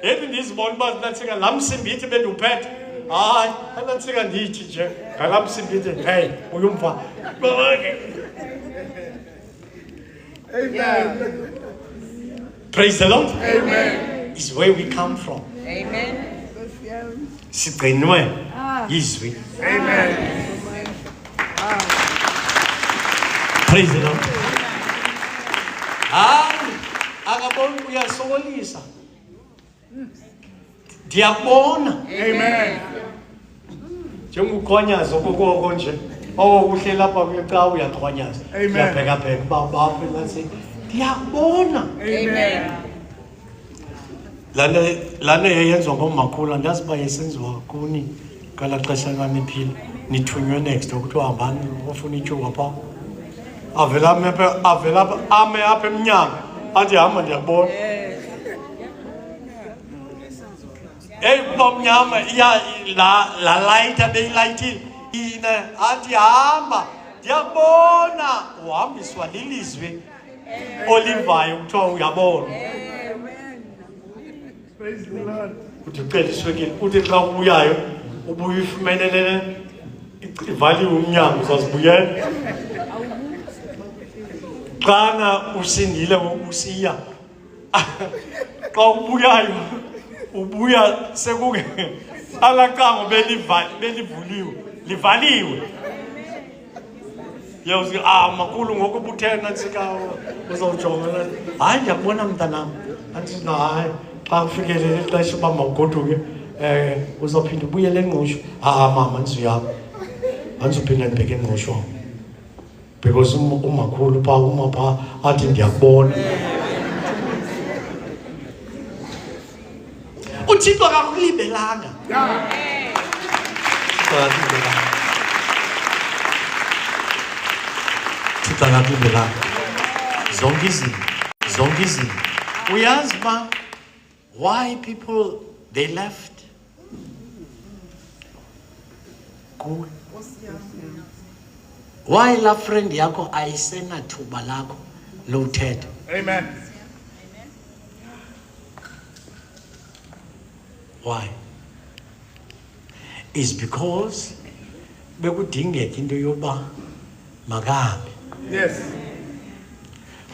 yena ndizibona uba nantsika laa msimbithi bendiwuphethe hayi anantsika ndithi nje ngalaa msimbithi hey uyumva. Amen. Praise the Lord. Amen. Is where we come from. Amen. Sigcinwe izwi. Amen. Praise the Lord. Akabona uyasokolisa. Ndiyabona. Amen. Njengokhonyaza okokoko nje. Okuhle lapha kweqa uyakhonyaza. Amen. Uyabheka bheka baba lathi ndiyabona. Amen. Lana yayenzwa ngomakhulu andazi uba yesenziwa kuni ngala xesha laniphila nithunywe next okuthiwa hambani ofuna ityuwa phaa avela ame apha emnyango athi hamba ndiyabona. Eyi kuba mnyama la light abeyilayithile ina athi hamba ndiyabona uhambiswa lilizwi olivayo kuthiwa uyabona. Praise the Lord. Uthi ucela iswekile uthi xa ubuyayo ubuye ufumenelele ivaliwe umnyango uzazibuyela. Xana usindile usiya xa ubuyayo ubuya sekuke alacango belivuliwe livaliwe. Uyawuthi makhulu ngokubuthena nsikawo uzawujonga hayi ndiyakubona mntanam anti hayi xa kufikelele ixesha uba mawugoduke uzawuphinda ubuyele engqusho mama ndizuyapha andizuphinda ndibheke engqusho because umakhulu phaa uma phaa athi ndiyakubona uThixo akakulibelanga Thixo akakulibelanga zonke izinto uyazi uba why people they left kuwe why la friend yakho ayisenathuba lakho lowuthetha Amen. why is because bekudingeka into yoba makahambe Yes.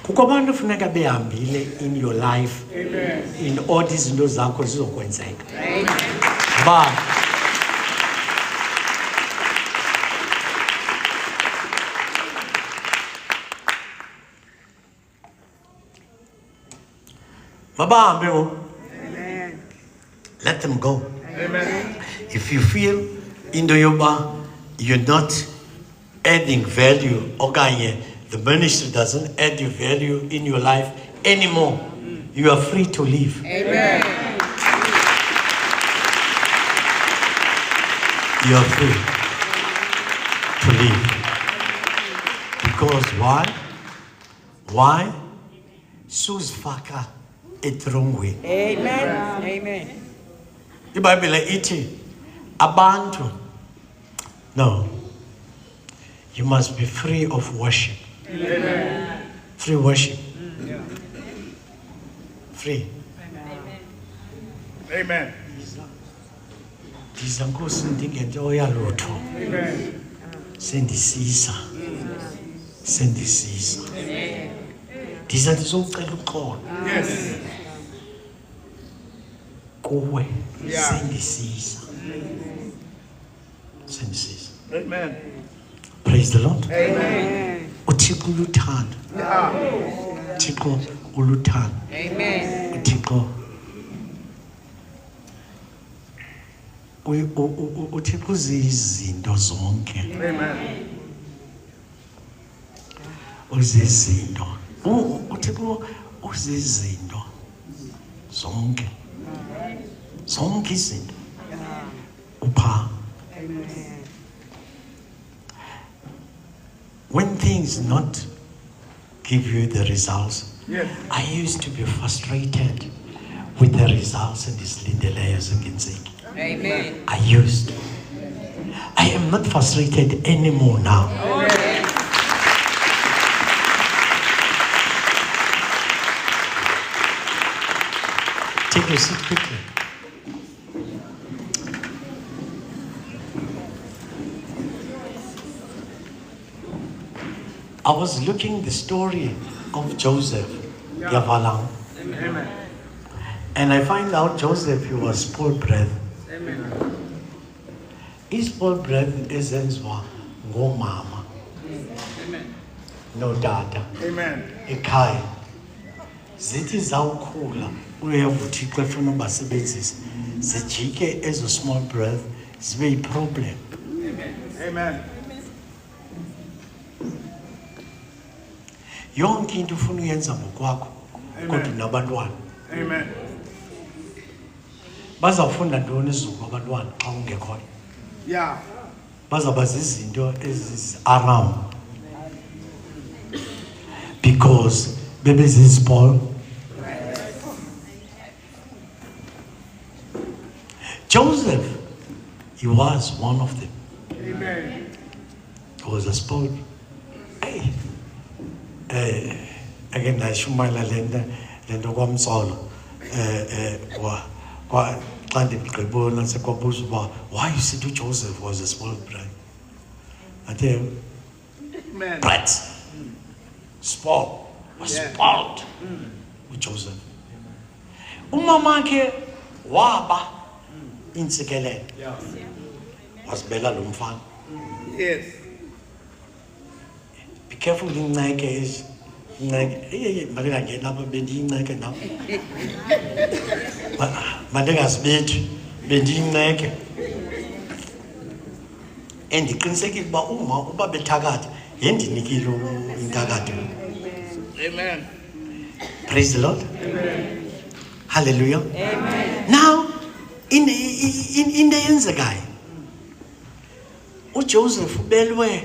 kukho abantu funeka behambile in your life Amen. in order izinto zakho zizokwenzeka ba mabahambe ngoku let them go Amen. if you feel into yoba you're not adding value okanye the ministry doesn't add you value in your life anymore you are free to leave Amen. you are free to leave because why susifaka etrongweni Amen. Amen. iBhayibhile ithi abantu no you must be free of worship free worship free Amen. ndiza nkosi ndingento yalutho Amen. sendisisa ndiza ndizocela uxolo Yes. kuwe Yeah. sendisisa Amen. praise the Lord Amen. uThixo uluthando Yeah. uThixo uluthando Amen. uThixo uThixo uzizinto zonke Amen. uzizinto uThixo uzizinto zonke izinto upha when things not give you the results Yes. I used to be frustrated with the results endizilindeleyo zingenzeki Amen. I am not frustrated anymore now take your seat quickly I was looking the story of Joseph Yavalang Amen. and I find out Joseph he was spoiled bread Amen. i-spoiled bread ezenziwa ngomama notata Amen. ekhaya zithi zawukhula uyeva uThixo efuna ubasebenzisa zijike ezo small bread zibe yi-problem Amen. yonke into ufuna uyenza ngokwakho kodwa nabantwana Amen. bazawufunda ntoni izulu abantwana xa ungekhoyo Yeah. bazawuba zizinto ezizi-around because bebezizipolo Joseph he was one of them Amen. he was a spoiled ake ndashumayela lento kwamtsolo xa ndigqibona sekwabuza uba why you said Joseph was a spoiled brat athe Amen. brat spoiled was spoiled uJoseph umama ke waba intsikelelo wasibela lo mfana Yes. careful inceke is inceke malingangena lapha bendiyinceke nawo mandingazibethi bendiyinceke endiqinisekile uba uba bethakade yendinikile intakade. Amen. Praise the Lord. Amen. Hallelujah. Amen. Now in the yenzekayo uJoseph ubelwe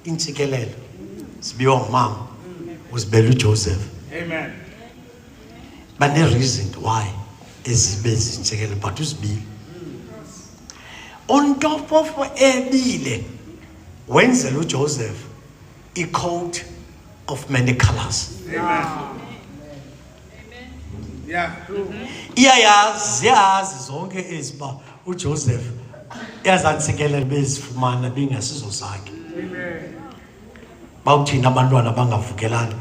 intsikelelo sibiwa ngumama uzibela uJoseph. Amen. But the reason why is intsikelelo but uzibile on top of ebile wenzela uJoseph a coat of many colors. Amen. Yeah. Iyayazi zonke eziba uJoseph yazantsikelelo bezifumana bingasizo sakhe. Amen. Bawuthina abantwana bangavukelani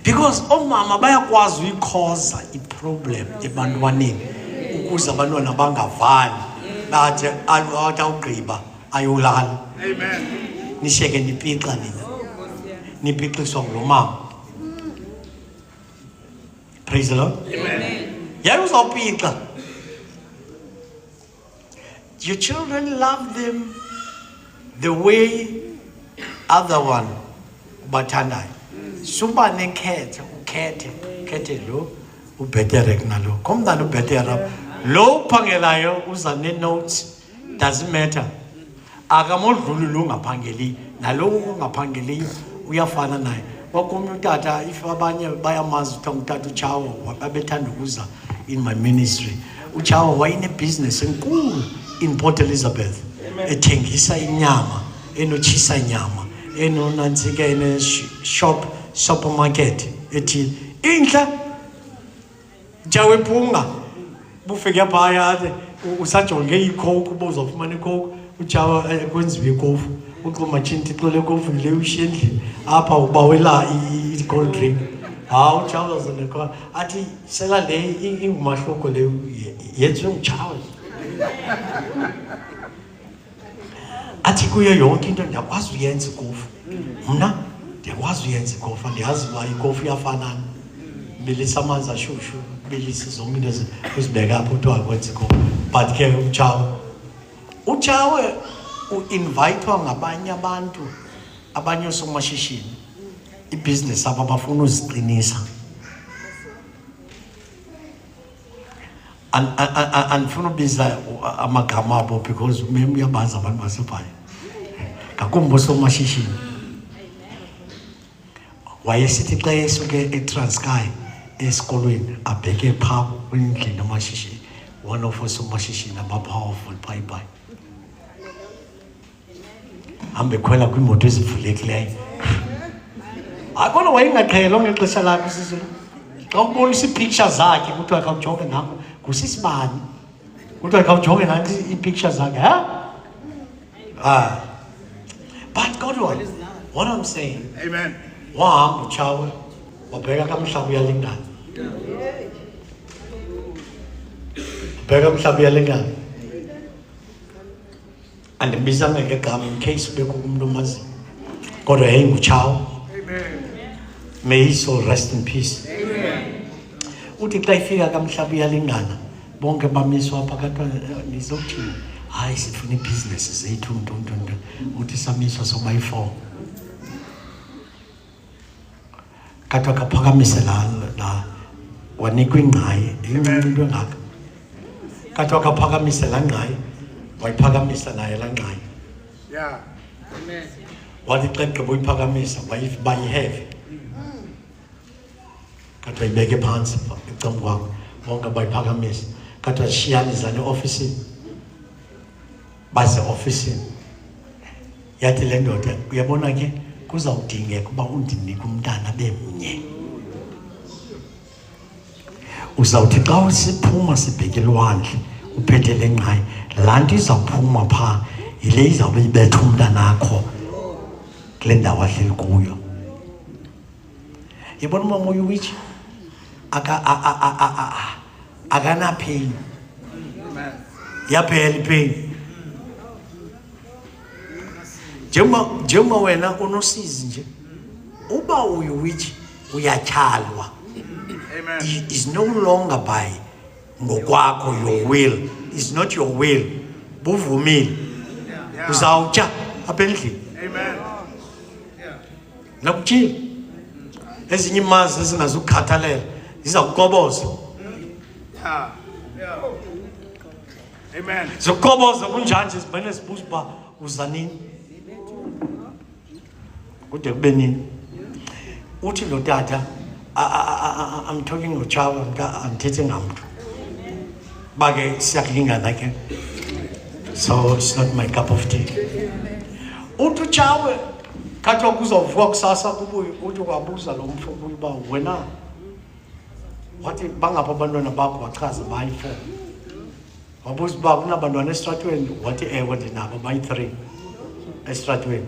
because omama bayakwazi uyikhoza iproblem ebantwaneni ukuze abantwana bangavani bathi awugqiba ayolala. Amen. Nisheke nipixa nina nipixiswa ngulo mama. Praise the Lord. Amen. Yaye uzawupixa. Your children love them the way other one bathandayo. Suba nekhethe ukhethe lo ubhetere kunalo. Komntana ubhetera lo uphangelayo uza ne-notes doesn't matter. Akamodluli lo ungaphangeli nalo ungaphangeliyo uyafana naye. Wakomnye utata if abanye bayamazi ukuthi ngutata uChawo wabethanda ukuza in my ministry. uChawo wayine business enkulu in Port Elizabeth. Ethengisa inyama, enochisa inyama, enonantsike ene supermarket ethi inhle jawe phunga bufike phaya usajonge icoke ubozofumana icoke uChawo kwenziwe ikofu uxuma chinti xole ikofu le ushendli apha ubawela i-cold drink uChawo zonekho athi sela le ingumahloko le yenziwe uChawo athi kuyo yonke into ndiyakwazi uyenza ikofu mna ndiyakwazi uyenza ikofu ndiyazi uba ikofu iyafanana bilisa amanzi ashushu bilisa zonke into uzibeka apho kuthiwa kwenza ikofu but ke uChawo u-invayithwa ngabanye abantu abanye osomashishini ibhizinesi abo abafuna uziqinisa andifuna ubiza amagama abo because mem uyabazi abantu basephaya ngakumbi osomashishini wayesithi xa esuke eTranskei esikolweni abheke phaa kwindlela amashishini one of osomashishini aba-powerful phayi hambe khwela kwimoto ezivulekileyo hayi kodwa wayengaqhelwa ngexesha lakhe sisilo xa ubonisa ii-picture zakhe kuthiwa khawujonge nam ngusisibani kuthiwa khawujonge nanti ii-picture zakhe but kodwa what I'm saying Amen. wahamba uChawo wabheka kamhlaba uyalingana bheka mhlaba uyalingana andibizanga ngegama in case bekho umuntu omaziyo kodwa yayinguChawo. Amen. May his soul rest in peace. Amen. Uthi xa ifika kamhlaba uyalingana bonke bamiswa phakathi nizothini hayi sifuna ibhizinesi zethu ntonto uthi samiswa soba yi-4 katwa kaphakamise la wanikwa ingqayi into engaka katwa kaphakamise la ngqayi wayiphakamisa naye la ngqayi Yeah. Amen. wathi xa gqiba uyiphakamisa bayiheve katwa ibeke phansi ecam kwakho bonke bayiphakamisa katwa shiyani zane ofisini base ofisini yathi le ndoda uyabona ke kuzawudingeka uba undinike umntana bemnye uzawuthi xa usiphuma sibheke elwandle uphethe le ngqayi laa nto izawuphuma phaa yile izawube ibetha umntanakho kule ndawo ahleli kuyo yabona umama uyiwitshi akanapheni yaphela ipheni Njengoba wena unosizi nje. Uba uyiwitch uyatyalwa. Amen. Is no longer by ngokwakho your will. It's not your will. Buvumile. Uzawutya apha endlini. Amen. Nakutshila. Ezinye imazi ezingazukhathalela zizakukoboza. Yeah. Amen. Zokukoboza kunjanje sibene sibuza uba uza nini? Kude kube nini? Uthi lo tata I'm talking to Chawa, andithethe ngamntu. Bake siyakulingana ke. So it's not my cup of tea. Uthi Chawa kathiwa kuzovuka kusasa kubuye uthi wabuza lo mfo uba wena wathi bangapha abantwana bakho wachaza bayi-4. Wabuza uba kunabantwana esitratweni wathi ewe ndinabo bayi-3 esitratweni.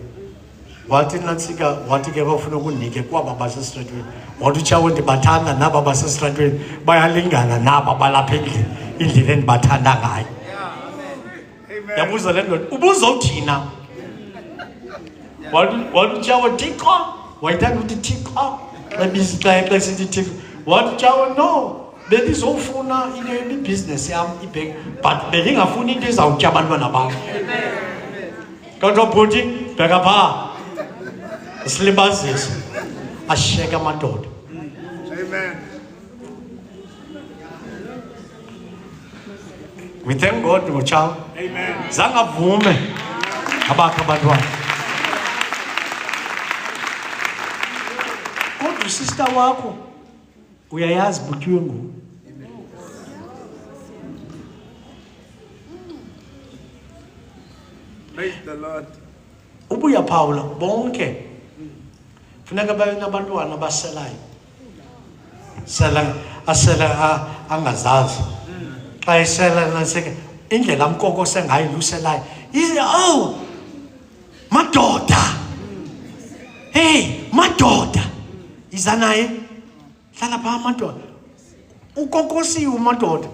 Wathi nantsika wathi ke bafuna ukunike kwaba basesitratweni. Wathi uTshawe ndibathanda naba basesitratweni bayalingana naba balapha endlini indlela endibathanda ngayo. Yabuza le ndoda ubuza uthina. Wathi uTshawe Thixo wayithanda ukuthi Thixo xa sithi Thixo. Wathi uTshawe no bendizofuna into yebhizinesi yam ibheki but bendingafuni into ezawutya abantwana bam. Kodwa bhuti bheka phaa isilibazisa ashiyeka amadoda. Amen. We thank God ngoTshawe. Amen. Zangavume abakho abantwana. Kodwa usister wakho uyayazi butyiwe nguwe. Praise the Lord. Ubuya Paula bonke funeka babe nabantwana baselayo. Asela angazazi. Xa esela naseke indlela amkoko sengayo luselayo. Oh madoda. Hey madoda. Iza naye hlala phaa madoda. Ukokosiwe madoda.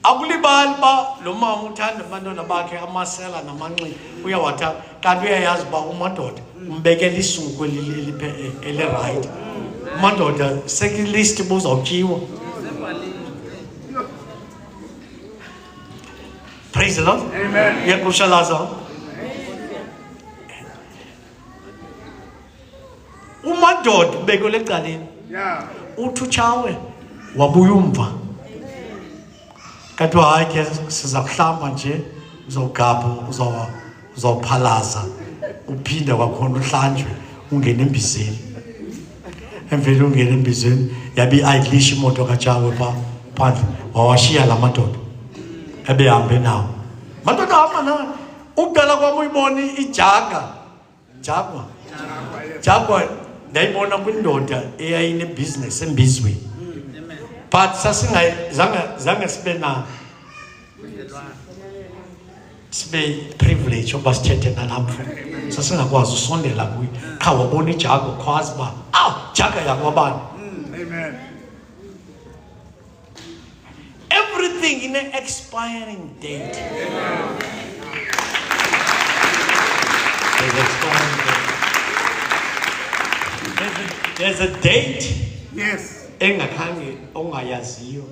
Akulibali ba lo mama uthanda abantwana bakhe amasela namanqindi uyawathatha kanti uyayazi uba umadoda umbekela isuku eli-right. Umadoda sekilisti buzawutyiwa. Praise the Lord. Amen. Uyakushalaza. Umadoda ubekelwe ecaleni. Yeah. Uthi uTshawe wabuya umva. Kanti hayi ke siza kuhlamba nje uzogabha uzawuphalaza uphinde kwakhona uhlanjwe ungene embizeni. Emvele ungene embizeni yabe ayidlisha imoto kaTshawe phandle wawashiya la madoda ebehambe nawo. Madoda hamba nawo. Ukudala kwami uyibona Jaguar ndayibona kwindoda eyayinebhizinesi embizweni. But zange sibe privilege oba sithethe nalapho. Sasingakwazi usondela kuyo. Qha wabona ijago kwazi uba jaga yakwabani. Amen. Everything in an expiring date. There's a date. Yes. Engakhange ongayaziyo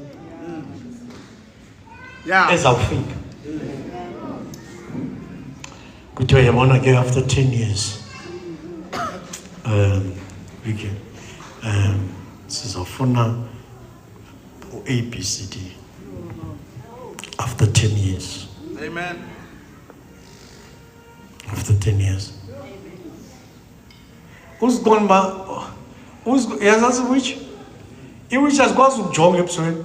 Yeah. ezawufika. Kuthiwa yabona ke after 10 years we can sizofuna ABCD after 10 years. Amen. After 10 years. Who's gone ba? Yazazi which? Which has got some jong ebusweni.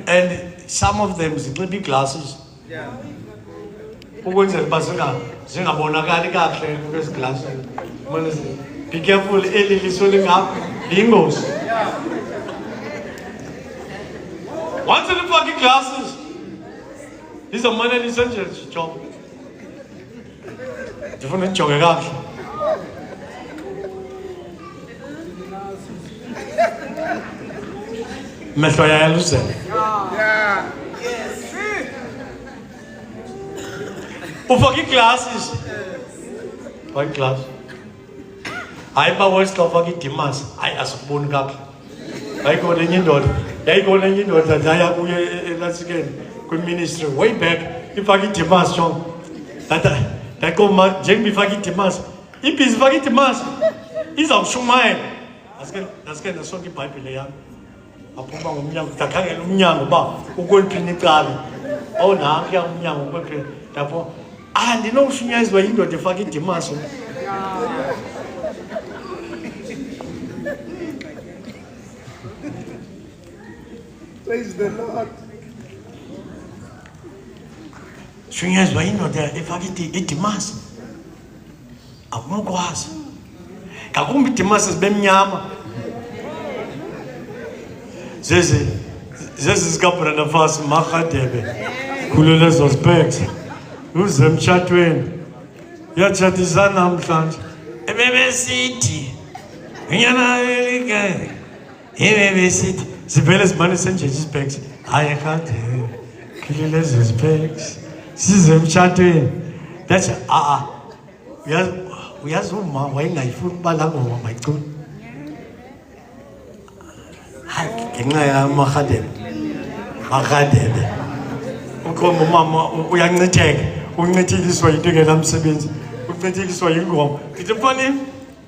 And some of them zinxiba glasses. Yeah. Ukwenzela uba zingabonakali kakuhle kwezi glasses. Be careful eli liso lingapha yingozi. Once lifake glasses lizomane lisenje jonga. Ndifuna ujonge kakuhle. Mehlo yayaluzela. Yeah. Ufake glasses One class. I ba West of Dimas. I as born gap. I go the indoor. I go the indoor that I have that's again. Good ministry way back. If I get Dimas, John. That go my Jamie Faggy Dimas. If he's Faggy Dimas, he's on Shumai. That's kind of song Bible. Apuma umnyango takhangela umnyango ba ukweliphini iqala awuna kuya umnyango ukweliphini lapho ndinoshunyayizwa indoda efaka idimaso Praise the Lord. shunyayizwa indoda efaka idimaso akunokwazi ngakumbi idimaso zibemnyama Zezi zikabranda fast Makadebe khulule zo specs uze emtshatweni yatshatisa namhlanje ebebesithi unyana elike ebebesithi sivele simane senje specs hayi Kadebe khulule zo specs size emtshatweni that's uyazuma wayengayifuni ubala ngoma mayicula ngenxa yamakadebe ukhomba umama uyancitheka uncithiliswa yinto engenamsebenzi uncithiliswa yingoma ndithi mfaneni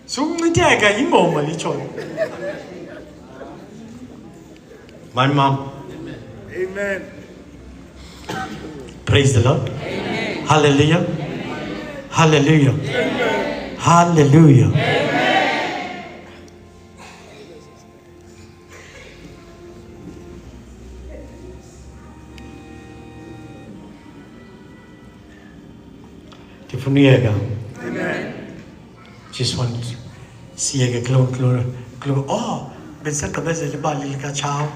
sukuncitheka yingoma litshoyo my mom Amen. praise the Lord. Amen. Hallelujah. Hallelujah. Amen. Hallelujah. Amen. Amen. Just want to see a glow. Oh, but some of us are about little child.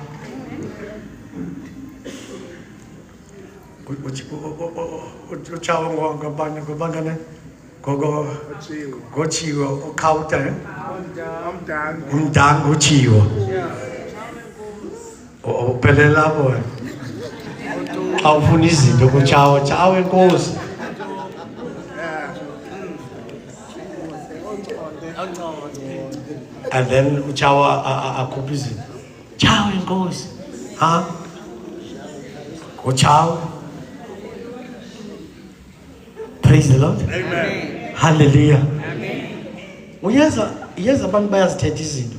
And then uchawa akubizi. Ciao inkosi. Huh? Ciao. Praise the Lord. Amen. Hallelujah. Amen. Uyaza abantu bayazithetha izinto.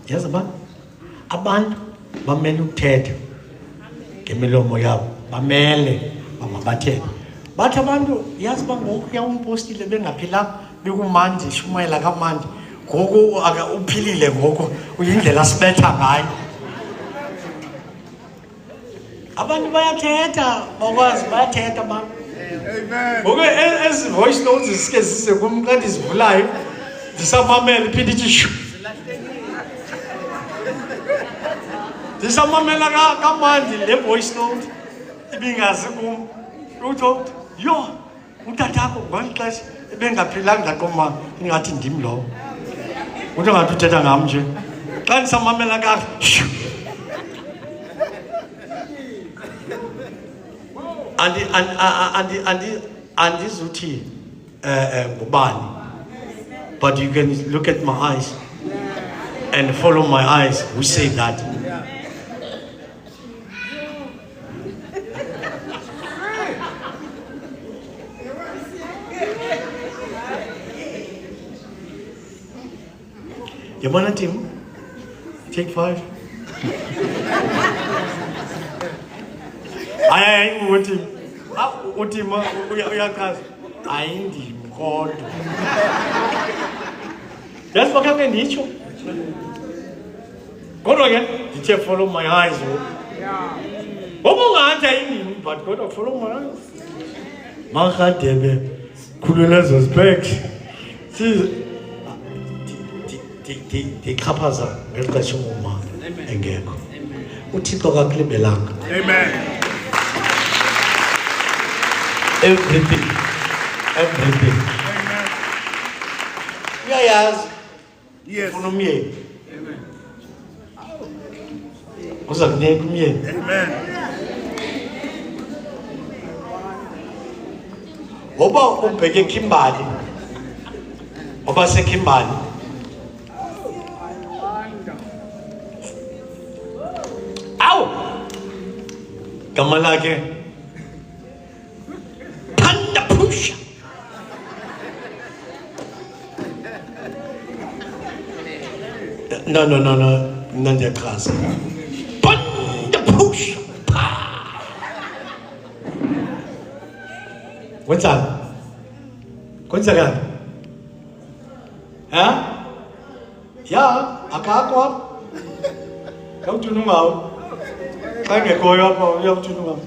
Yaza abantu bamele ukuthetha ngemilomo yabo. Bamele bangabathetha. Bathi abantu yazi bangokuya umpostile bengaphilanga bekumandi shumayela kamandi ngoku uphilile ngoku uyindlela sibetha ngayo abantu bayathetha bakwazi bayathetha abantu Amen. okay ezi voice notes zisike zise kum xa ndizivulayo ndisamamela iphinde ithi shu ndisamamela kamandi le voice note ibingazi kum utho yo utatakho ngexesha bengaphilanga ndaqoma ingathi ndim lo uthi ngathi uthetha ngam nje xa ndisamamela kahle andizuthi ngubani but you can look at my eyes and follow my eyes who say that. You want a team? Take 5. I want him. I need God. That's what I can teach you. Go again. Did you follow my eyes? But God follow my eyes. Makadebe. Kulelezo specs. Dikhapaza ngexesha uma engekho uThixo akakulibelanga. Amen. Everything. Amen. Uyayazi Yes. ufuna umyeni uza kunika umyeni Amen. Oba ubheke Kimberley. Oba se Kimberley. Ow! Gama lake. Panda Pusha. No. Nanja class. Panda Pusha. What's that? What's that? Huh? Yeah, akakwa. Kau tu nungau. Kau ngekoyo apa? Kau tu nungau.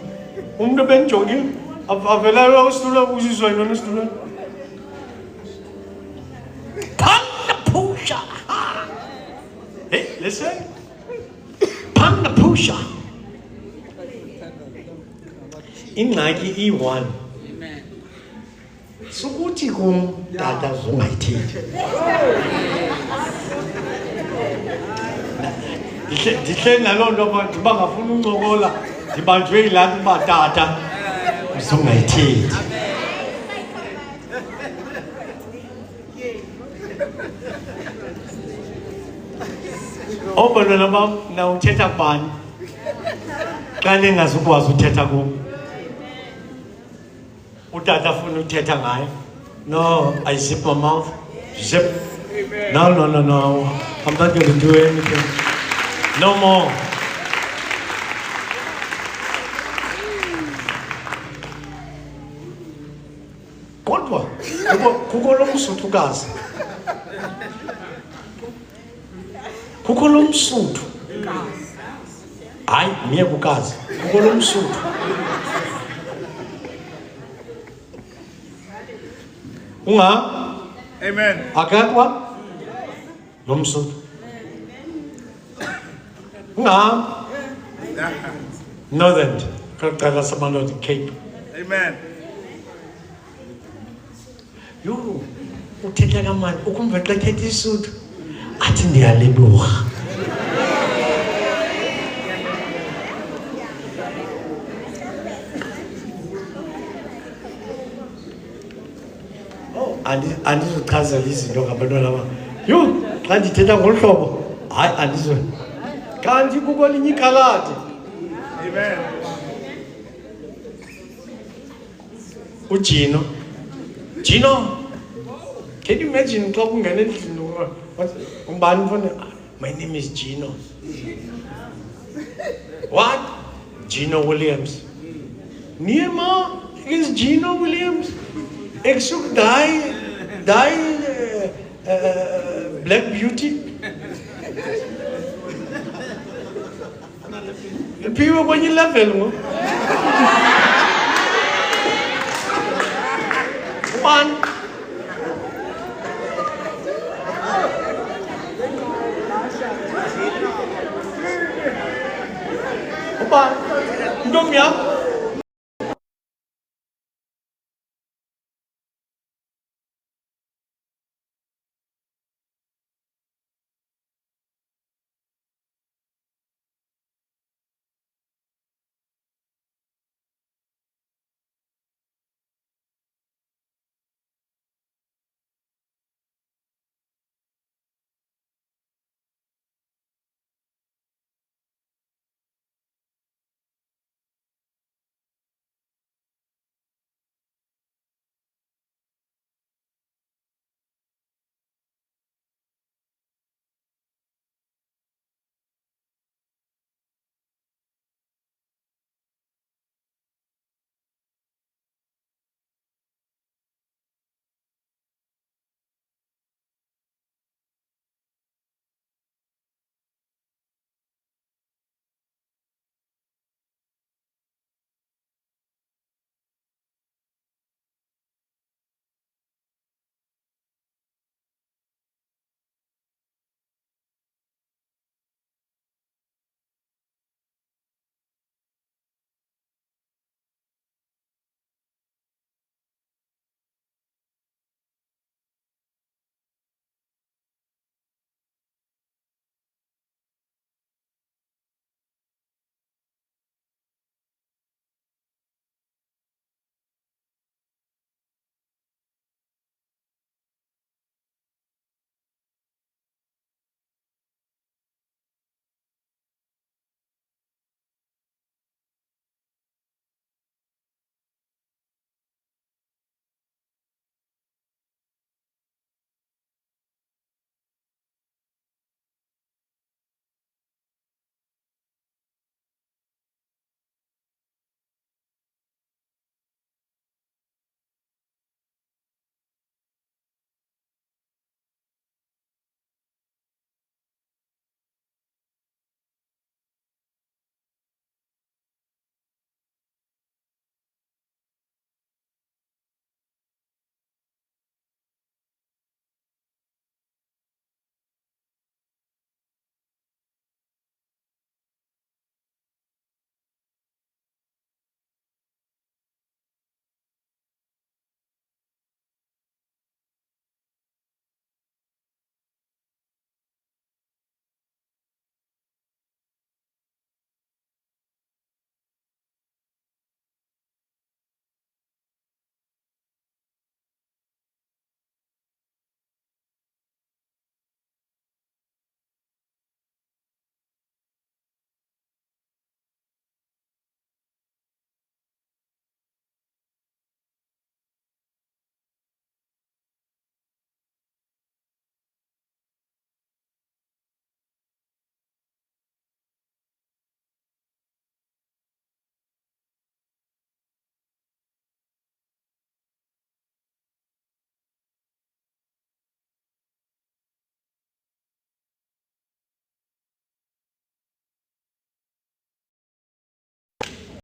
Umde benjogi. Avela harus tu lah usi soal nona tu lah. Panda Pusha. Hey, listen. Panda Pusha. In Nike E1. Sukuthi kum tata zongayithethi. Ndihle naloo nto abantu bangafuna uncokola ndibanjwe yilaa uba tata zongayithethi. Oobantwana bam nawuthetha kubani xa ningazukwazi uthetha kum? Utata funa uthetha ngayo. No, I zip my mouth. Zip. No. I'm not going to do anything. No more. Kodwa, kukho lo msuthukazi. Kukho lo msuthu. Hayi, myekukazi. Kukho lo msuthu. Amen. Akakwa? Lo msuthu. Northern. Kaqala samaloti Cape. Amen. Yo, uthetha kamani ukumva xa ethetha isuthu athi ndiyaliburha. Andizochazela izinto ngabantwana bam. Yho, xa ndithetha ngolu hlobo, hayi andizo. Kanti kukho linye ikhaladi. Amen. Ujino. Gino. Can you imagine xa kungena endlini umbani mfana? My name is Gino. What? Gino Williams. Nima is Gino Williams. Ek soek daai Black Beauty. Piwa kwenye level mo. One. Opa, ndomya.